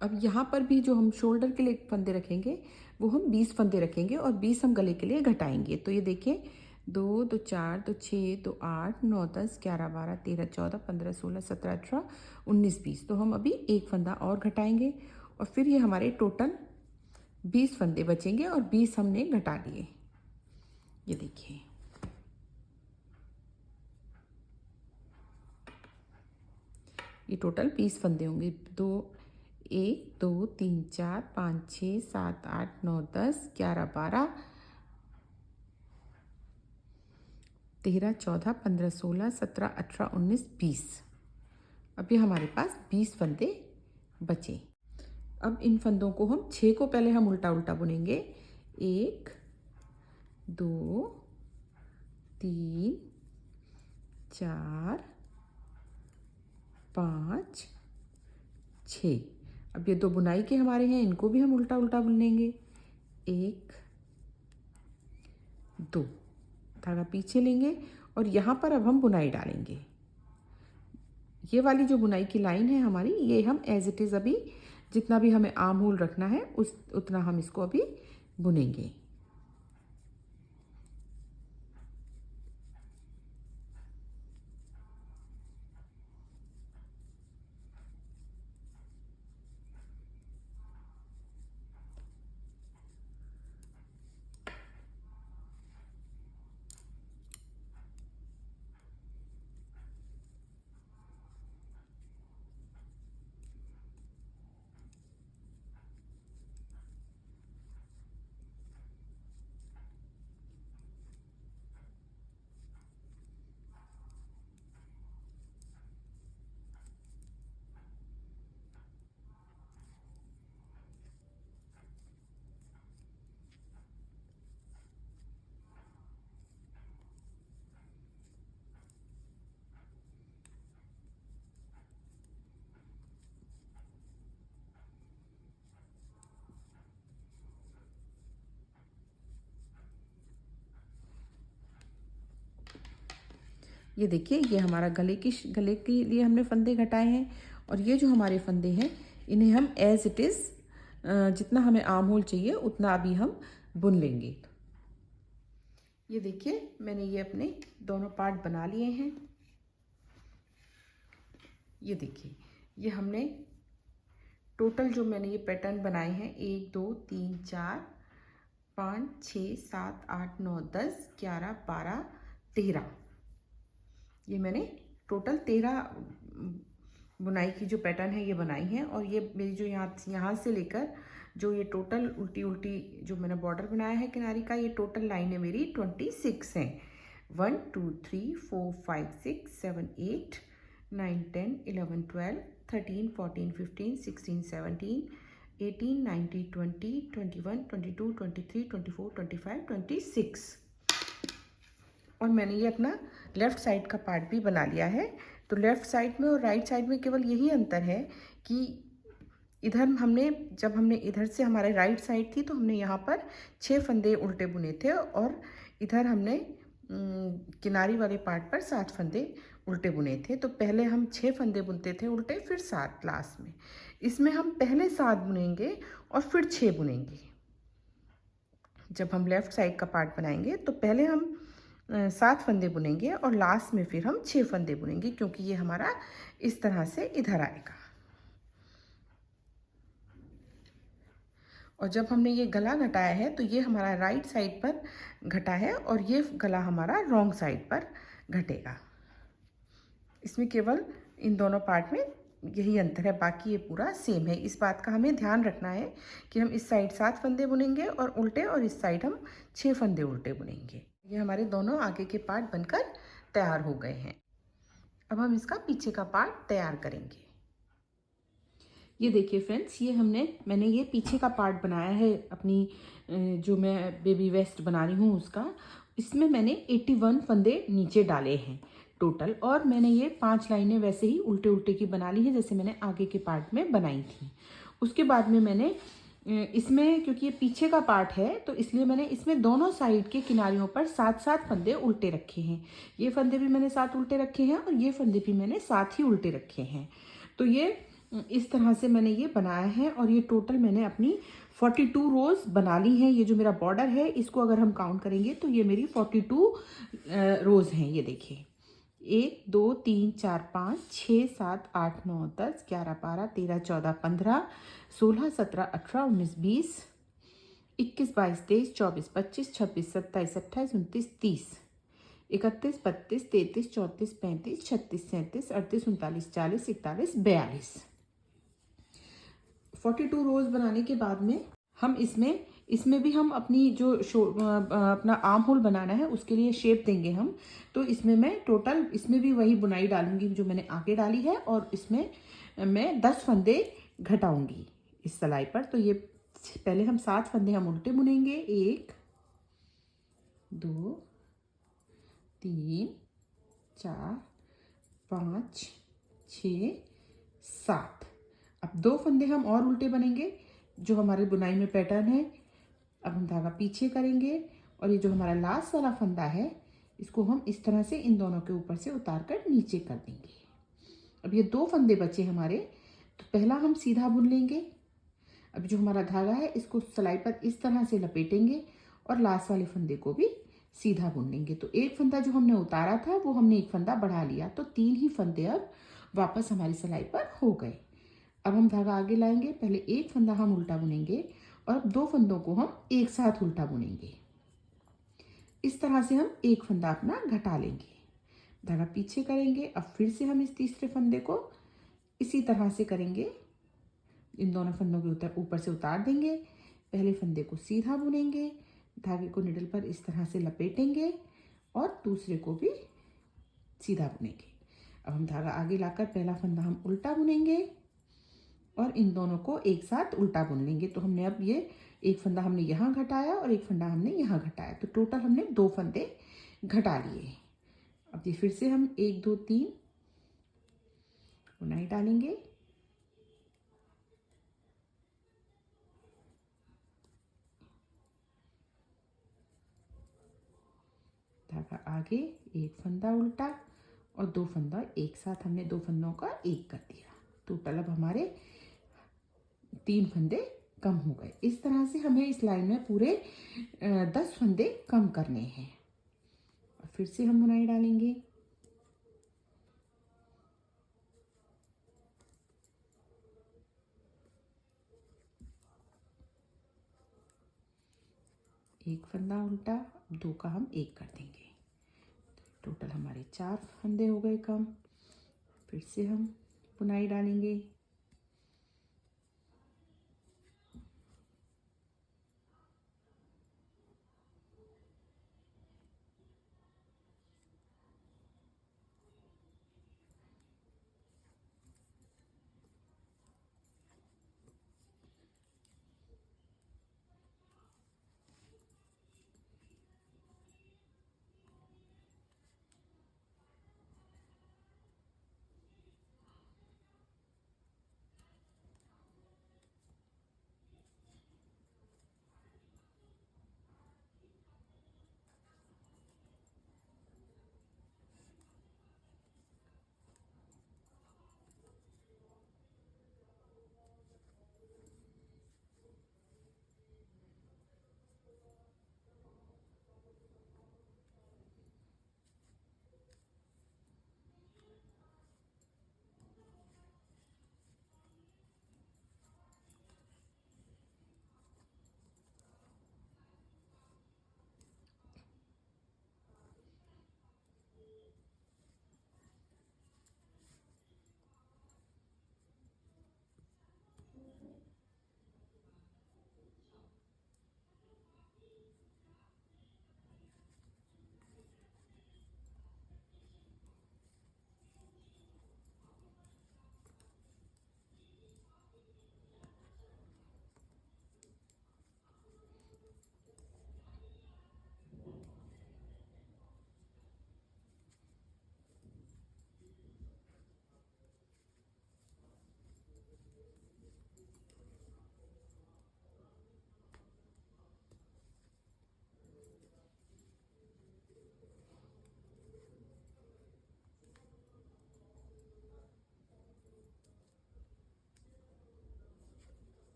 अब यहाँ पर भी जो हम शोल्डर के लिए फंदे रखेंगे वो हम 20 फंदे रखेंगे और 20 हम गले के लिए घटाएंगे। तो ये देखिए, 2 2 4 2 6 2 8 9 10 11 12 13 14 15 16 17 18 19 20। तो हम अभी एक फंदा और घटाएंगे और फिर ये हमारे टोटल 20 फंदे बचेंगे और 20 हमने घटा लिए। ये देखिए, ये टोटल 20 फंदे होंगे। 2 1 2 3 4 5 6 7 8 9 10 11 12 13 14 15 16 17 18 19 20। अब ये हमारे पास 20 फंदे बचे। अब इन फंदों को हम 6 को पहले हम उल्टा उल्टा बुनेंगे। 1 2 3 4 5 6। अब ये 2 बुनाई के हमारे हैं, इनको भी हम उल्टा उल्टा बुनेंगे। 1 2 धागा पीछे लेंगे और यहाँ पर अब हम बुनाई डालेंगे। ये वाली जो बुनाई की लाइन है हमारी, ये हम एज इट इज़ अभी जितना भी हमें आर्म होल रखना है उतना हम इसको अभी बुनेंगे। ये देखिए, ये हमारा गले के लिए हमने फंदे घटाए हैं और ये जो हमारे फंदे हैं इन्हें हम एज इट इज़ जितना हमें आर्म होल चाहिए उतना अभी हम बुन लेंगे। ये देखिए, मैंने ये अपने दोनों पार्ट बना लिए हैं। ये देखिए, ये हमने टोटल जो मैंने ये पैटर्न बनाए हैं 1 2 3 4 5 6 7 8 9 10 11 12 13, ये मैंने टोटल 13 बुनाई की जो पैटर्न है ये बनाई है। और ये मेरी जो यहाँ से लेकर जो ये टोटल उल्टी उल्टी जो मैंने बॉर्डर बनाया है किनारी का, ये टोटल लाइन है मेरी 26 है। 1 2 3 4 5 6 7 8 9 10 11 12 13 14 15 16 17 18 19 20 21 22 23 24 25 26। और मैंने ये अपना लेफ़्ट साइड का पार्ट भी बना लिया है। तो लेफ़्ट साइड में और राइट साइड में केवल यही अंतर है कि इधर जब हमने इधर से हमारे राइट साइड थी तो हमने यहाँ पर 6 फंदे उल्टे बुने थे और इधर हमने किनारी वाले पार्ट पर 7 फंदे उल्टे बुने थे। तो पहले हम 6 फंदे बुनते थे उल्टे, फिर 7 लास्ट में। इसमें हम पहले 7 बुनेंगे और फिर 6 बुनेंगे। जब हम लेफ़्ट साइड का पार्ट बनाएंगे तो पहले हम 7 फंदे बुनेंगे और लास्ट में फिर हम 6 फंदे बुनेंगे, क्योंकि ये हमारा इस तरह से इधर आएगा। और जब हमने ये गला घटाया है तो ये हमारा राइट साइड पर घटा है और ये गला हमारा रॉन्ग साइड पर घटेगा। इसमें केवल इन दोनों पार्ट में यही अंतर है, बाकी ये पूरा सेम है। इस बात का हमें ध्यान रखना है कि हम इस साइड 7 फंदे बुनेंगे और उल्टे, और इस साइड हम 6 फंदे उल्टे बुनेंगे। ये हमारे दोनों आगे के पार्ट बनकर तैयार हो गए हैं। अब हम इसका पीछे का पार्ट तैयार करेंगे। ये देखिए फ्रेंड्स, मैंने ये पीछे का पार्ट बनाया है अपनी जो मैं बेबी वेस्ट बना रही हूँ उसका। इसमें मैंने 81 फंदे नीचे डाले हैं टोटल, और मैंने ये 5 लाइनें वैसे ही उल्टे उल्टे की बना ली हैं जैसे मैंने आगे के पार्ट में बनाई थी। उसके बाद में मैंने इसमें, क्योंकि ये पीछे का पार्ट है तो इसलिए मैंने इसमें दोनों साइड के किनारियों पर 7-7 फंदे उल्टे रखे हैं। ये फंदे भी मैंने 7 उल्टे रखे हैं और ये फंदे भी मैंने 7 ही उल्टे रखे हैं। तो ये इस तरह से मैंने ये बनाया है और ये टोटल मैंने अपनी 42 रोज़ बना ली हैं। ये जो मेरा बॉर्डर है इसको अगर हम काउंट करेंगे तो ये मेरी 42 रोज़ हैं। ये देखिए, 1 2 3 4 5 6 7 8 9 10 11 12 13 14 15 16 17 18 19 20 21 22 23 24 25 26 27 28 29 30 31 32 33 34 35 36 37 38 39 40 41 42। 42 रोज बनाने के बाद में हम इसमें भी हम अपनी जो अपना आर्म होल बनाना है उसके लिए शेप देंगे हम। तो इसमें मैं टोटल इसमें भी वही बुनाई डालूंगी जो मैंने आगे डाली है, और इसमें मैं 10 फंदे घटाऊंगी इस सिलाई पर। तो ये पहले हम 7 फंदे हम उल्टे बुनेंगे, 1 2 3 4 5 6 7। अब 2 फंदे हम और उल्टे बनेंगे जो हमारे बुनाई में पैटर्न है। अब हम धागा पीछे करेंगे और ये जो हमारा लास्ट वाला फंदा है इसको हम इस तरह से इन दोनों के ऊपर से उतार कर नीचे कर देंगे। अब ये 2 फंदे बचे हमारे, तो पहला हम सीधा बुन लेंगे। अब जो हमारा धागा है इसको सिलाई पर इस तरह से लपेटेंगे और लास्ट वाले फंदे को भी सीधा बुन लेंगे। तो एक फंदा जो हमने उतारा था वो हमने एक फंदा बढ़ा लिया, तो 3 ही फंदे अब वापस हमारी सिलाई पर हो गए। अब हम धागा आगे लाएंगे, पहले एक फंदा हम उल्टा बुनेंगे और अब 2 फंदों को हम एक साथ उल्टा बुनेंगे। इस तरह से हम एक फंदा अपना घटा लेंगे, धागा पीछे करेंगे। अब फिर से हम इस तीसरे फंदे को इसी तरह से करेंगे, इन दोनों फंदों के ऊपर से उतार देंगे। पहले फंदे को सीधा बुनेंगे, धागे को निडल पर इस तरह से लपेटेंगे और दूसरे को भी सीधा बुनेंगे। अब हम धागा आगे लाकर पहला फंदा हम उल्टा बुनेंगे और इन दोनों को एक साथ उल्टा बुन लेंगे। तो हमने अब ये एक फंदा हमने यहाँ घटाया और एक फंदा हमने यहाँ घटाया, तो टोटल हमने 2 फंदे घटा लिए। अब ये फिर से हम 1 2 3 बुनाई डालेंगे। धागा आगे, एक फंदा उल्टा और 2 फंदा एक साथ, हमने 2 फंदों का एक कर दिया। टोटल अब हमारे 3 फंदे कम हो गए। इस तरह से हमें इस लाइन में पूरे 10 फंदे कम करने हैं। फिर से हम बुनाई डालेंगे। एक फंदा उल्टा, 2 का हम एक कर देंगे। टोटल हमारे 4 फंदे हो गए कम। फिर से हम बुनाई डालेंगे।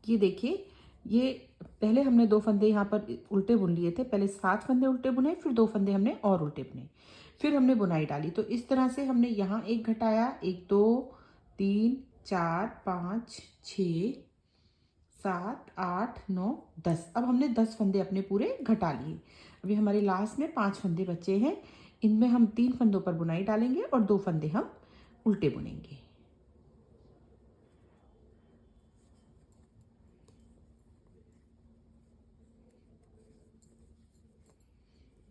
ये देखिए, ये पहले हमने 2 फंदे यहाँ पर उल्टे बुन लिए थे। पहले 7 फंदे उल्टे बुने, फिर 2 फंदे हमने और उल्टे बुने, फिर हमने बुनाई डाली। तो इस तरह से हमने यहाँ एक घटाया, 1 2 3 4 5 6 7 8 9 10। अब हमने 10 फंदे अपने पूरे घटा लिए। अभी हमारे लास्ट में 5 फंदे बचे हैं। इनमें हम 3 फंदों पर बुनाई डालेंगे और 2 फंदे हम उल्टे बुनेंगे।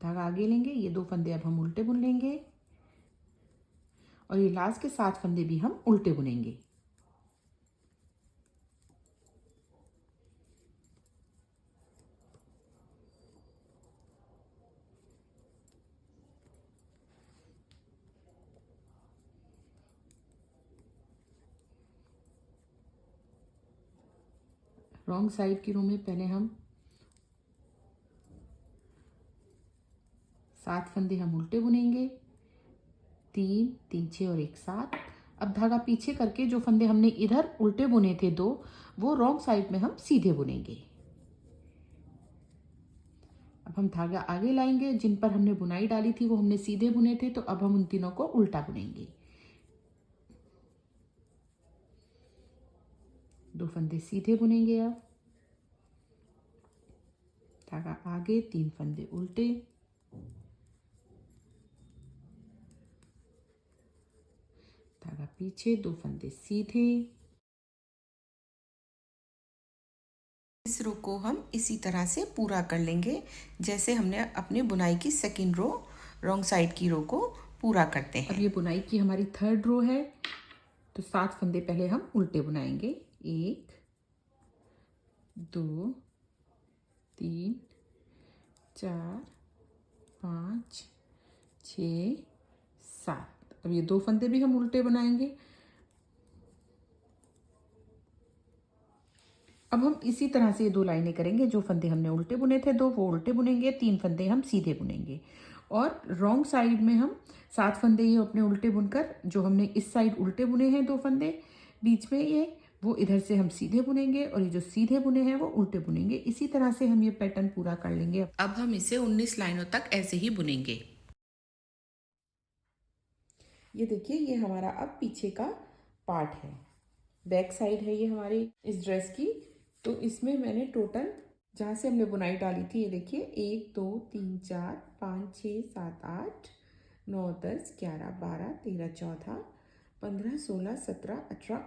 धागा आगे लेंगे, ये 2 फंदे अब हम उल्टे बुन लेंगे और ये लास्ट के 7 फंदे भी हम उल्टे बुनेंगे। रॉन्ग साइड की रो में पहले हम 7 फंदे हम उल्टे बुनेंगे, 3 3 6 और 1 7। अब धागा पीछे करके जो फंदे हमने इधर उल्टे बुने थे 2, वो रॉन्ग साइड में हम सीधे बुनेंगे। अब हम धागा आगे लाएंगे, जिन पर हमने बुनाई डाली थी वो हमने सीधे बुने थे, तो अब हम उन तीनों को उल्टा बुनेंगे। 2 फंदे सीधे बुनेंगे। अब धागा आगे, 3 फंदे उल्टे, धागा पीछे, 2 फंदे सीधे। इस रो को हम इसी तरह से पूरा कर लेंगे जैसे हमने अपने बुनाई की सेकंड रो रॉन्ग साइड की रो को पूरा करते हैं। अब ये बुनाई की हमारी थर्ड रो है, तो 7 फंदे पहले हम उल्टे बुनाएंगे। 1 2 3 4 5 6 7। अब ये 2 फंदे भी हम उल्टे बनाएंगे। अब हम इसी तरह से ये 2 लाइनें करेंगे। जो फंदे हमने उल्टे बुने थे 2, वो उल्टे बुनेंगे, 3 फंदे हम सीधे बुनेंगे और रॉन्ग साइड में हम 7 फंदे ये अपने उल्टे बुनकर, जो हमने इस साइड उल्टे बुने हैं 2 फंदे बीच में ये, वो इधर से हम सीधे बुनेंगे और ये जो सीधे बुने हैं वो उल्टे बुनेंगे। इसी तरह से हम ये पैटर्न पूरा कर लेंगे। अब हम इसे 19 लाइनों तक ऐसे ही बुनेंगे। ये देखिए, ये हमारा अब पीछे का पार्ट है, बैक साइड है ये हमारी इस ड्रेस की। तो इसमें मैंने टोटल जहाँ से हमने बुनाई डाली थी, ये देखिए 1 2 3 4 5 6 7 8 9 10 11 12 13 14 15 16 17 18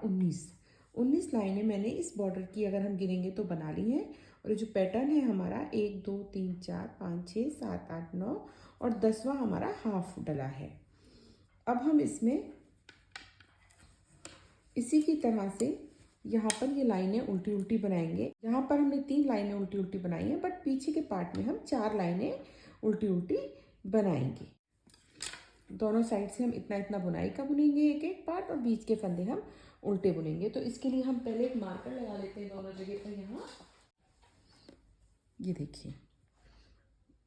19 लाइनें मैंने इस बॉर्डर की अगर हम गिनेंगे तो बना ली हैं। और ये जो पैटर्न है हमारा 1 2 3 4 5 6 7 8 9 और 10वां हमारा हाफ डला है। अब हम इसमें इसी की तरह से यहाँ पर ये लाइनें उल्टी उल्टी बनाएंगे। यहाँ पर हमने 3 लाइनें उल्टी उल्टी बनाई हैं, बट पीछे के पार्ट में हम 4 लाइनें उल्टी उल्टी बनाएंगे। दोनों साइड से हम इतना इतना बुनाई का बुनेंगे एक एक पार्ट, और बीच के फंदे हम उल्टे बुनेंगे। तो इसके लिए हम पहले एक मार्कर लगा लेते हैं दोनों जगह पर। यहाँ ये देखिए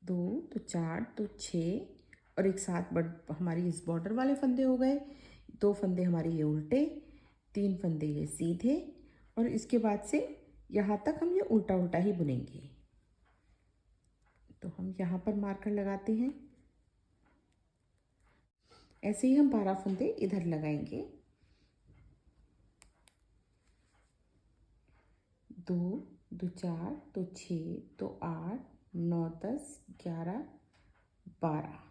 2 तो 4 तो 6 और एक साथ हमारी इस बॉर्डर वाले फंदे हो गए। 2 फंदे हमारे ये उल्टे, 3 फंदे ये सीधे, और इसके बाद से यहाँ तक हम ये उल्टा उल्टा ही बुनेंगे। तो हम यहाँ पर मार्कर लगाते हैं। ऐसे ही हम 12 फंदे इधर लगाएंगे। 2 2 4 तो 6 तो 8 9 10 11 12।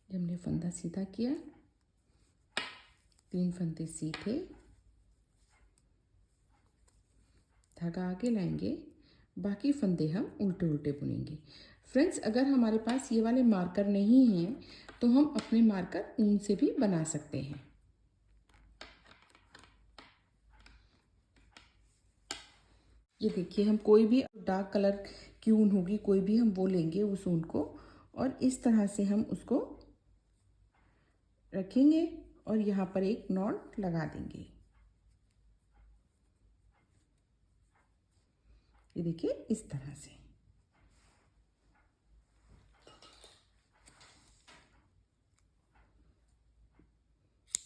हमने फंदा सीधा किया, 3 फंदे सीधे, धागा आगे लाएंगे, बाकी फंदे हम उल्टे उल्टे बुनेंगे। फ्रेंड्स, अगर हमारे पास ये वाले मार्कर नहीं हैं तो हम अपने मार्कर ऊन से भी बना सकते हैं। ये देखिए, हम कोई भी डार्क कलर की ऊन होगी, कोई भी हम वो लेंगे उस ऊन को, और इस तरह से हम उसको रखेंगे और यहाँ पर एक नॉट लगा देंगे। ये देखिए इस तरह से।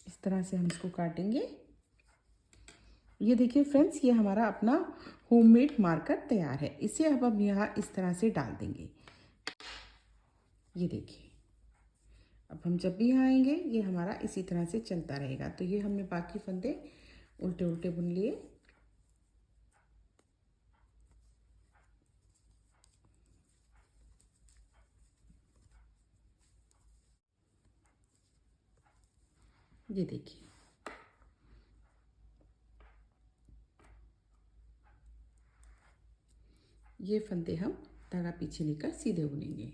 इस तरह से हम इसको काटेंगे। ये देखिए फ्रेंड्स, ये हमारा अपना होममेड मार्कर तैयार है। इसे अब हम यहाँ इस तरह से डाल देंगे। ये देखिए, अब हम जब भी यहाँ आएंगे ये हमारा इसी तरह से चलता रहेगा। तो ये हमने बाकी फंदे उल्टे उल्टे बुन लिए। ये देखिए, ये फंदे हम धागा पीछे लेकर सीधे बुनेंगे।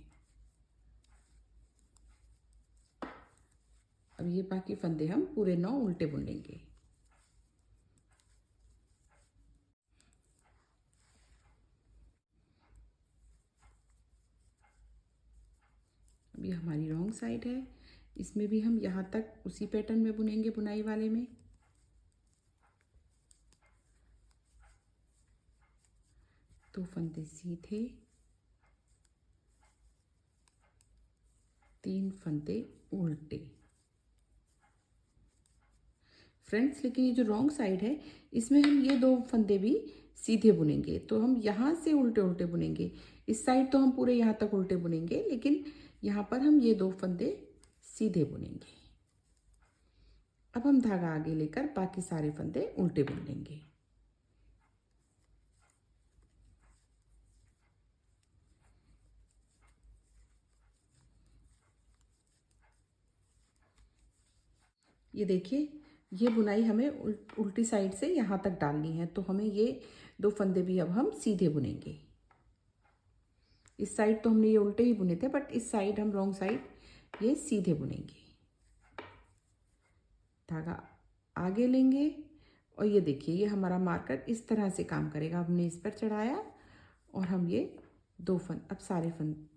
अब ये बाकी फंदे हम पूरे 9 उल्टे बुन लेंगे। अब ये हमारी रॉन्ग साइड है, इसमें भी हम यहाँ तक उसी पैटर्न में बुनेंगे, बुनाई वाले में। दो फंदे सीधे, 3 फंदे उल्टे। फ्रेंड्स, लेकिन ये जो रॉन्ग साइड है इसमें हम ये 2 फंदे भी सीधे बुनेंगे, तो हम यहाँ से उल्टे उल्टे बुनेंगे। इस साइड तो हम पूरे यहाँ तक उल्टे बुनेंगे, लेकिन यहाँ पर हम ये 2 फंदे सीधे बुनेंगे। अब हम धागा आगे लेकर बाकी सारे फंदे उल्टे बुन लेंगे। ये देखिए, ये बुनाई हमें उल्टी साइड से यहाँ तक डालनी है, तो हमें ये 2 फंदे भी अब हम सीधे बुनेंगे। इस साइड तो हमने ये उल्टे ही बुने थे, बट इस साइड हम रॉन्ग साइड ये सीधे बुनेंगे। धागा आगे लेंगे और ये देखिए, ये हमारा मार्कर इस तरह से काम करेगा। हमने इस पर चढ़ाया और हम ये 2 फंद, अब सारे फंद,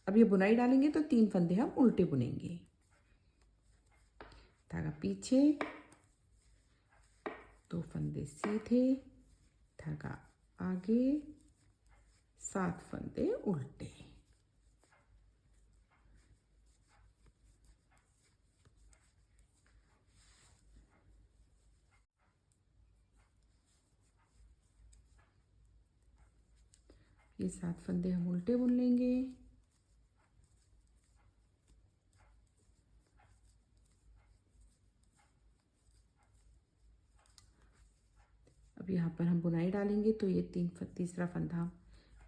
अब ये बुनाई डालेंगे तो 3 फंदे हम उल्टे बुनेंगे। धागा पीछे, 2 फंदे सीधे, धागा आगे, 7 फंदे उल्टे। ये 7 फंदे हम उल्टे बुन लेंगे। अब यहाँ पर हम बुनाई डालेंगे तो ये तीसरा फंदा हम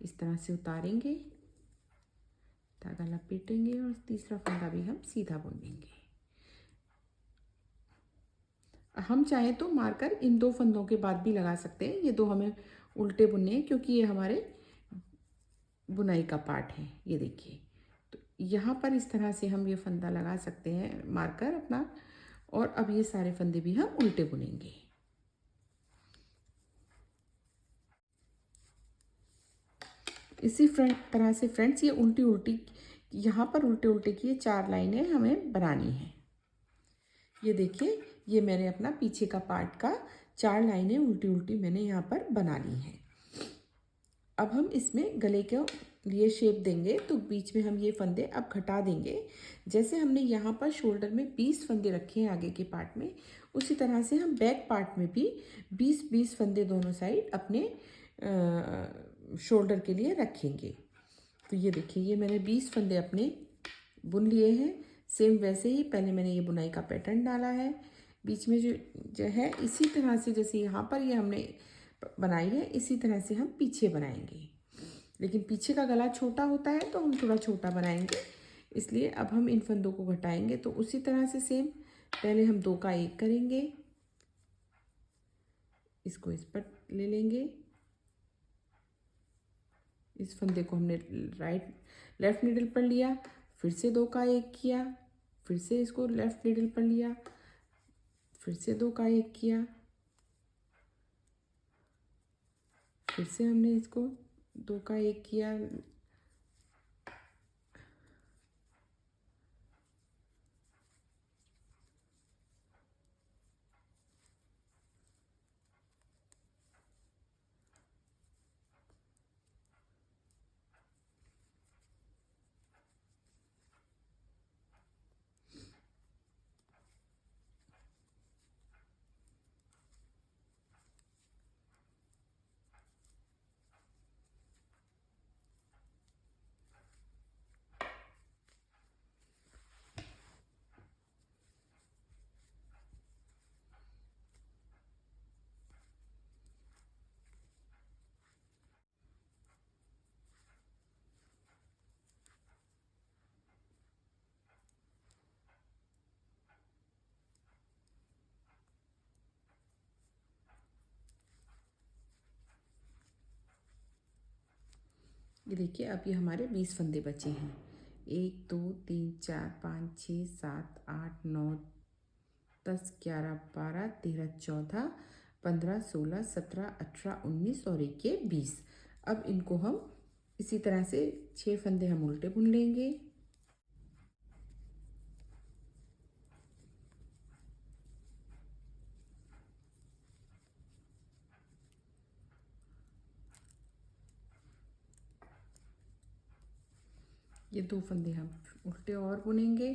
इस तरह से उतारेंगे, धागा लपेटेंगे और तीसरा फंदा भी हम सीधा बुन लेंगे। हम चाहें तो मार्कर इन 2 फंदों के बाद भी लगा सकते हैं। ये 2 हमें उल्टे बुनने हैं क्योंकि ये हमारे बुनाई का पार्ट है। ये देखिए, तो यहाँ पर इस तरह से हम ये फंदा लगा सकते हैं मार्कर अपना, और अब ये सारे फंदे भी हम उल्टे बुनेंगे। इसी तरह से फ्रेंड्स, ये उल्टी उल्टी, यहाँ पर उल्टे उल्टे की ये 4 लाइनें हमें बनानी है। ये देखिए, ये मैंने अपना पीछे का पार्ट का 4 लाइनें उल्टी उल्टी मैंने यहाँ पर बना ली हैं। अब हम इसमें गले के लिए शेप देंगे, तो बीच में हम ये फंदे अब घटा देंगे। जैसे हमने यहाँ पर शोल्डर में 20 फंदे रखे हैं आगे के पार्ट में, उसी तरह से हम बैक पार्ट में भी 20-20 फंदे दोनों साइड अपने शोल्डर के लिए रखेंगे। तो ये देखिए, ये मैंने 20 फंदे अपने बुन लिए हैं। सेम वैसे ही पहले मैंने ये बुनाई का पैटर्न डाला है, बीच में जो है इसी तरह से जैसे यहाँ पर ये हमने बनाई है, इसी तरह से हम पीछे बनाएंगे। लेकिन पीछे का गला छोटा होता है तो हम थोड़ा छोटा बनाएंगे, इसलिए अब हम इन फंदों को घटाएंगे। तो उसी तरह से सेम पहले हम 2 का 1 करेंगे, इसको इस पर ले लेंगे। इस फंदे को हमने लेफ्ट नीडल पर लिया, फिर से 2 का 1 किया, फिर से इसको लेफ्ट नीडल पर लिया, फिर से 2 का 1 किया, फिर से हमने इसको 2 का 1 किया, ये देखिए अब ये हमारे 20 फंदे बचे हैं। 1 2 3 4 5 6 7 8 9 10 11 12 13 14 15 16 17 18 19 और एक ये 20। अब इनको हम इसी तरह से 6 फंदे हम उल्टे बुन लेंगे। ये 2 फंदे हम उल्टे और बुनेंगे।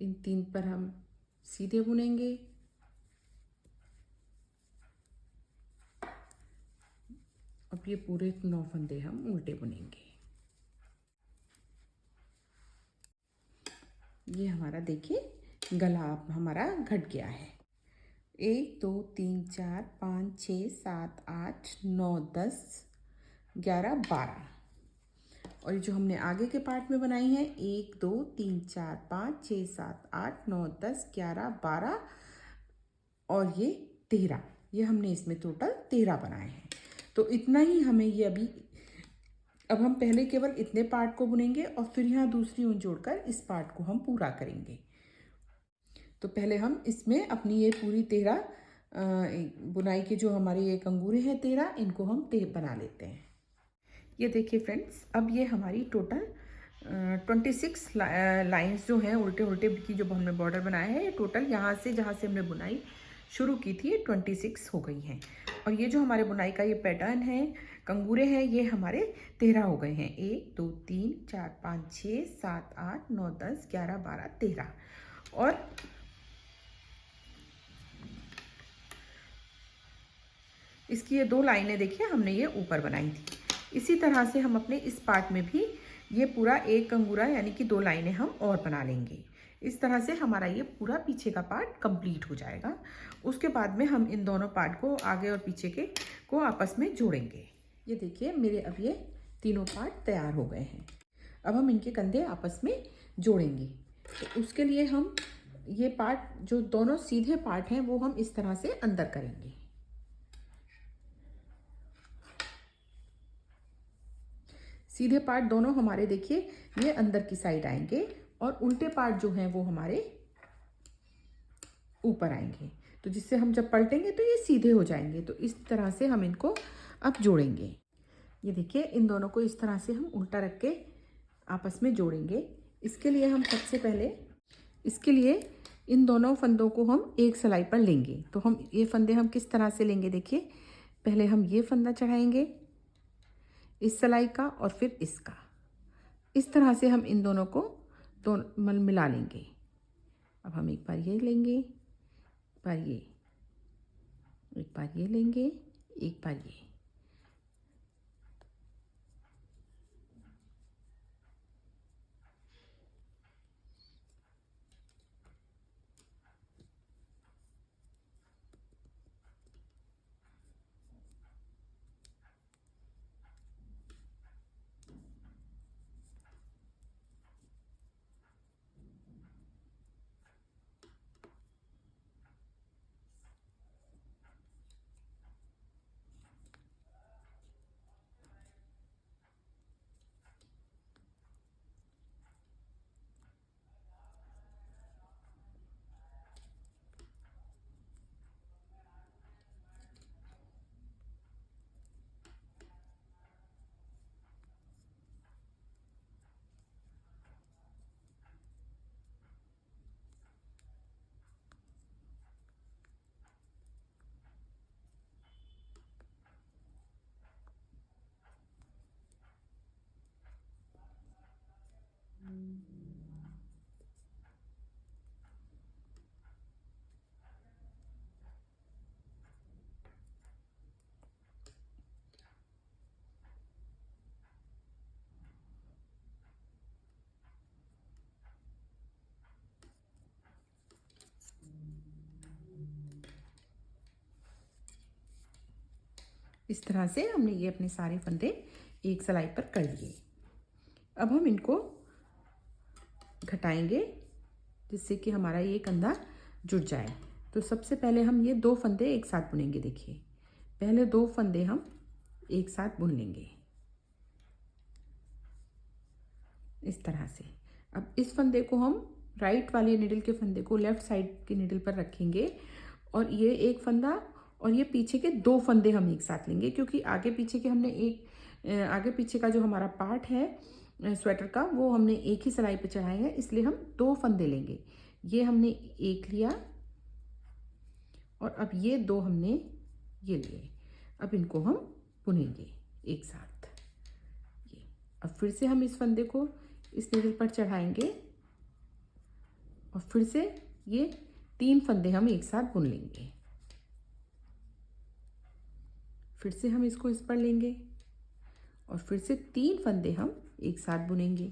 इन 3 पर हम सीधे बुनेंगे। अब ये पूरे 9 फंदे हम उल्टे बुनेंगे। ये हमारा देखिए गला अब हमारा घट गया है। 1 2 3 4 5 6 7 8 9 10 11 12। और ये जो हमने आगे के पार्ट में बनाई है 1 2 3 4 5 6 7 8 9 10 11 12 और ये 13। ये हमने इसमें टोटल 13 बनाए हैं। तो इतना ही हमें ये अभी, अब हम पहले केवल इतने पार्ट को बुनेंगे और फिर यहाँ दूसरी ऊन जोड़कर इस पार्ट को हम पूरा करेंगे। तो पहले हम इसमें अपनी ये पूरी 13 बुनाई के जो हमारे ये कंगूरे हैं 13, इनको हम बना लेते हैं। ये देखिए फ्रेंड्स, अब ये हमारी टोटल 26 लाइंस जो हैं उल्टे उल्टे की जो हमने बॉर्डर बनाया है, ये टोटल यहाँ से जहाँ से हमने बुनाई शुरू की थी ये 26 हो गई हैं। और ये जो हमारे बुनाई का ये पैटर्न है, कंगूरे हैं, ये हमारे 13 हो गए हैं। 1 2 3 4 5 6 7 8 9 10 11 12 13। और इसकी ये 2 लाइनें देखिए हमने ये ऊपर बनाई थी। इसी तरह से हम अपने इस पार्ट में भी ये पूरा एक कंगूरा यानी कि 2 लाइनें हम और बना लेंगे। इस तरह से हमारा ये पूरा पीछे का पार्ट कंप्लीट हो जाएगा। उसके बाद में हम इन दोनों पार्ट को आगे और पीछे के को आपस में जोड़ेंगे। ये देखिए मेरे अब ये तीनों पार्ट तैयार हो गए हैं। अब हम इनके कंधे आपस में जोड़ेंगे। तो उसके लिए हम ये पार्ट जो दोनों सीधे पार्ट हैं वो हम इस तरह से अंदर करेंगे। सीधे पार्ट दोनों हमारे देखिए ये अंदर की साइड आएंगे और उल्टे पार्ट जो हैं वो हमारे ऊपर आएंगे। तो जिससे हम जब पलटेंगे तो ये सीधे हो जाएंगे। तो इस तरह से हम इनको अब जोड़ेंगे। ये देखिए इन दोनों को इस तरह से हम उल्टा रख के आपस में जोड़ेंगे। इसके लिए हम सबसे पहले इन दोनों फंदों को हम एक सिलाई पर लेंगे। तो हम ये फंदे हम किस तरह से लेंगे देखिए, पहले हम ये फंदा चढ़ाएंगे इस सिलाई का और फिर इसका। इस तरह से हम इन दोनों को मिला लेंगे। अब हम एक बार ये लेंगे, एक बार ये, एक बार ये लेंगे, एक बार ये। इस तरह से हमने ये अपने सारे फंदे एक सिलाई पर कर लिए। अब हम इनको घटाएंगे जिससे कि हमारा ये कंधा जुड़ जाए। तो सबसे पहले हम ये 2 फंदे एक साथ बुनेंगे। देखिए पहले 2 फंदे हम एक साथ बुन लेंगे। इस तरह से। अब इस फंदे को हम राइट वाले निडल के फंदे को लेफ्ट साइड के निडल पर रखेंगे और ये एक फंदा और ये पीछे के 2 फंदे हम एक साथ लेंगे, क्योंकि आगे पीछे के हमने आगे पीछे का जो हमारा पार्ट है स्वेटर का वो हमने एक ही सिलाई पे चढ़ाए हैं, इसलिए हम 2 फंदे लेंगे। ये हमने एक लिया और अब ये 2 हमने ये लिए। अब इनको हम बुनेंगे एक साथ। ये अब फिर से हम इस फंदे को इस निडल पर चढ़ाएंगे और फिर से ये 3 फंदे हम एक साथ बुन लेंगे। फिर से हम इसको इस पर लेंगे और फिर से 3 फंदे हम एक साथ बुनेंगे।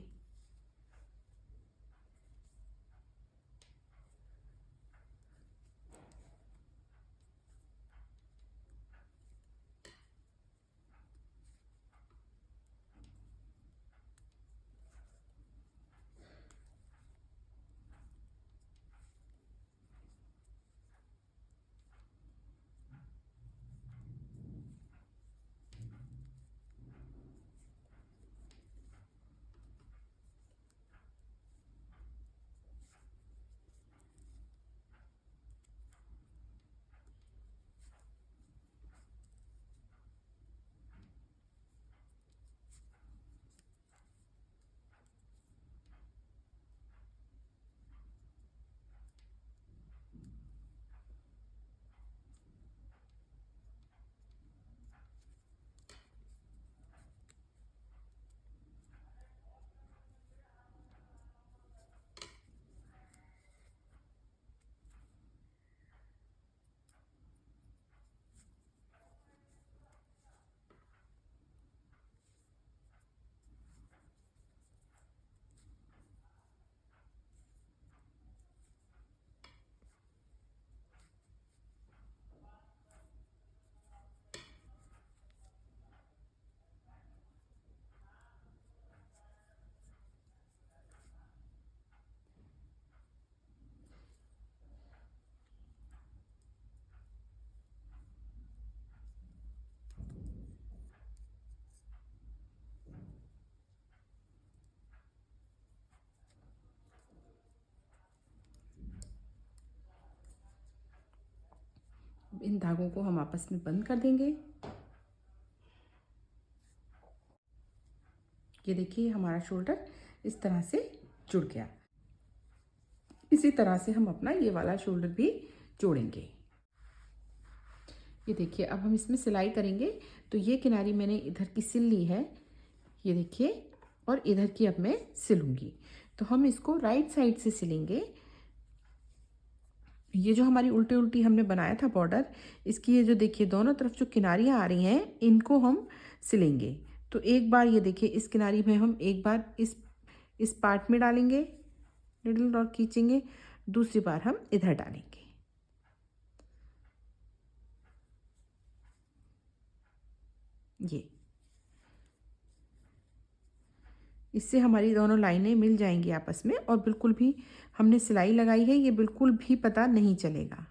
इन धागों को हम आपस में बंद कर देंगे। ये देखिए हमारा शोल्डर इस तरह से जुड़ गया। इसी तरह से हम अपना ये वाला शोल्डर भी जोड़ेंगे। ये देखिए अब हम इसमें सिलाई करेंगे। तो ये किनारी मैंने इधर की सिल ली है, ये देखिए, और इधर की अब मैं सिलूंगी। तो हम इसको राइट साइड से सिलेंगे। ये जो हमारी उल्टी उल्टी हमने बनाया था बॉर्डर, इसकी ये जो देखिए दोनों तरफ जो किनारियाँ आ रही हैं इनको हम सिलेंगे। तो एक बार ये देखिए इस किनारी में हम एक बार इस पार्ट में डालेंगे निडल और खींचेंगे, दूसरी बार हम इधर डालेंगे। ये इससे हमारी दोनों लाइनें मिल जाएंगी आपस में और बिल्कुल भी हमने सिलाई लगाई है ये बिल्कुल भी पता नहीं चलेगा।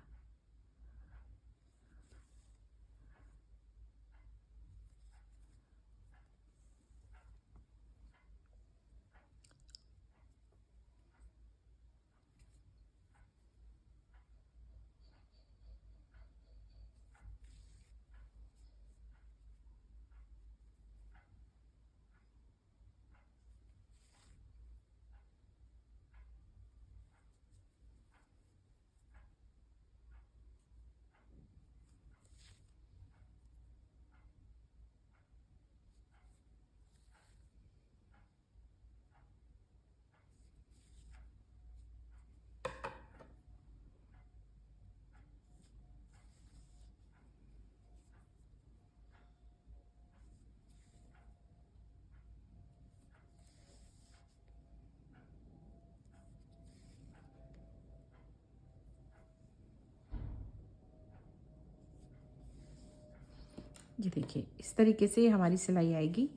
ये देखिए इस तरीके से हमारी सिलाई आएगी।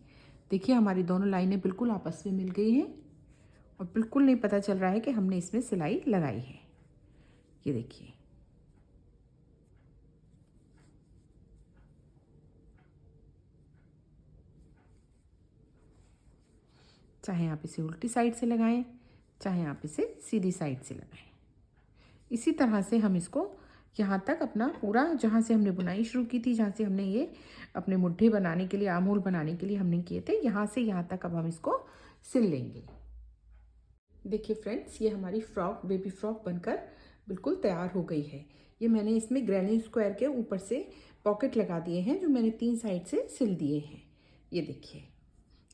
देखिए हमारी दोनों लाइनें बिल्कुल आपस में मिल गई हैं और बिल्कुल नहीं पता चल रहा है कि हमने इसमें सिलाई लगाई है। ये देखिए चाहे आप इसे उल्टी साइड से लगाएं, चाहे आप इसे सीधी साइड से लगाएं। इसी तरह से हम इसको यहाँ तक अपना पूरा, जहाँ से हमने बुनाई शुरू की थी, जहाँ से हमने ये अपने मुट्ठे बनाने के लिए, आमहोल बनाने के लिए हमने किए थे, यहाँ से यहाँ तक अब हम इसको सिल लेंगे। देखिए फ्रेंड्स, ये हमारी फ्रॉक, बेबी फ्रॉक बनकर बिल्कुल तैयार हो गई है। ये मैंने इसमें ग्रैनी स्क्वायर के ऊपर से पॉकेट लगा दिए हैं, जो मैंने 3 साइड से सिल दिए हैं। ये देखिए,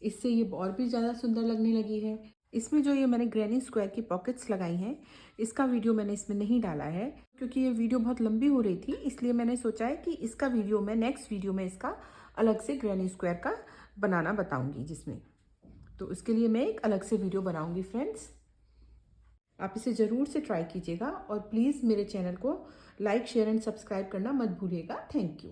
इससे ये और भी ज़्यादा सुंदर लगने लगी है। इसमें जो ये मैंने ग्रैनी स्क्वायर की पॉकेट्स लगाई हैं, इसका वीडियो मैंने इसमें नहीं डाला है क्योंकि ये वीडियो बहुत लंबी हो रही थी, इसलिए मैंने सोचा है कि इसका वीडियो मैं नेक्स्ट वीडियो में इसका अलग से ग्रैनी स्क्वायर का बनाना बताऊंगी, जिसमें तो इसके लिए मैं एक अलग से वीडियो बनाऊंगी। फ्रेंड्स, आप इसे ज़रूर से ट्राई कीजिएगा और प्लीज़ मेरे चैनल को लाइक, शेयर एंड सब्सक्राइब करना मत भूलिएगा। Thank you.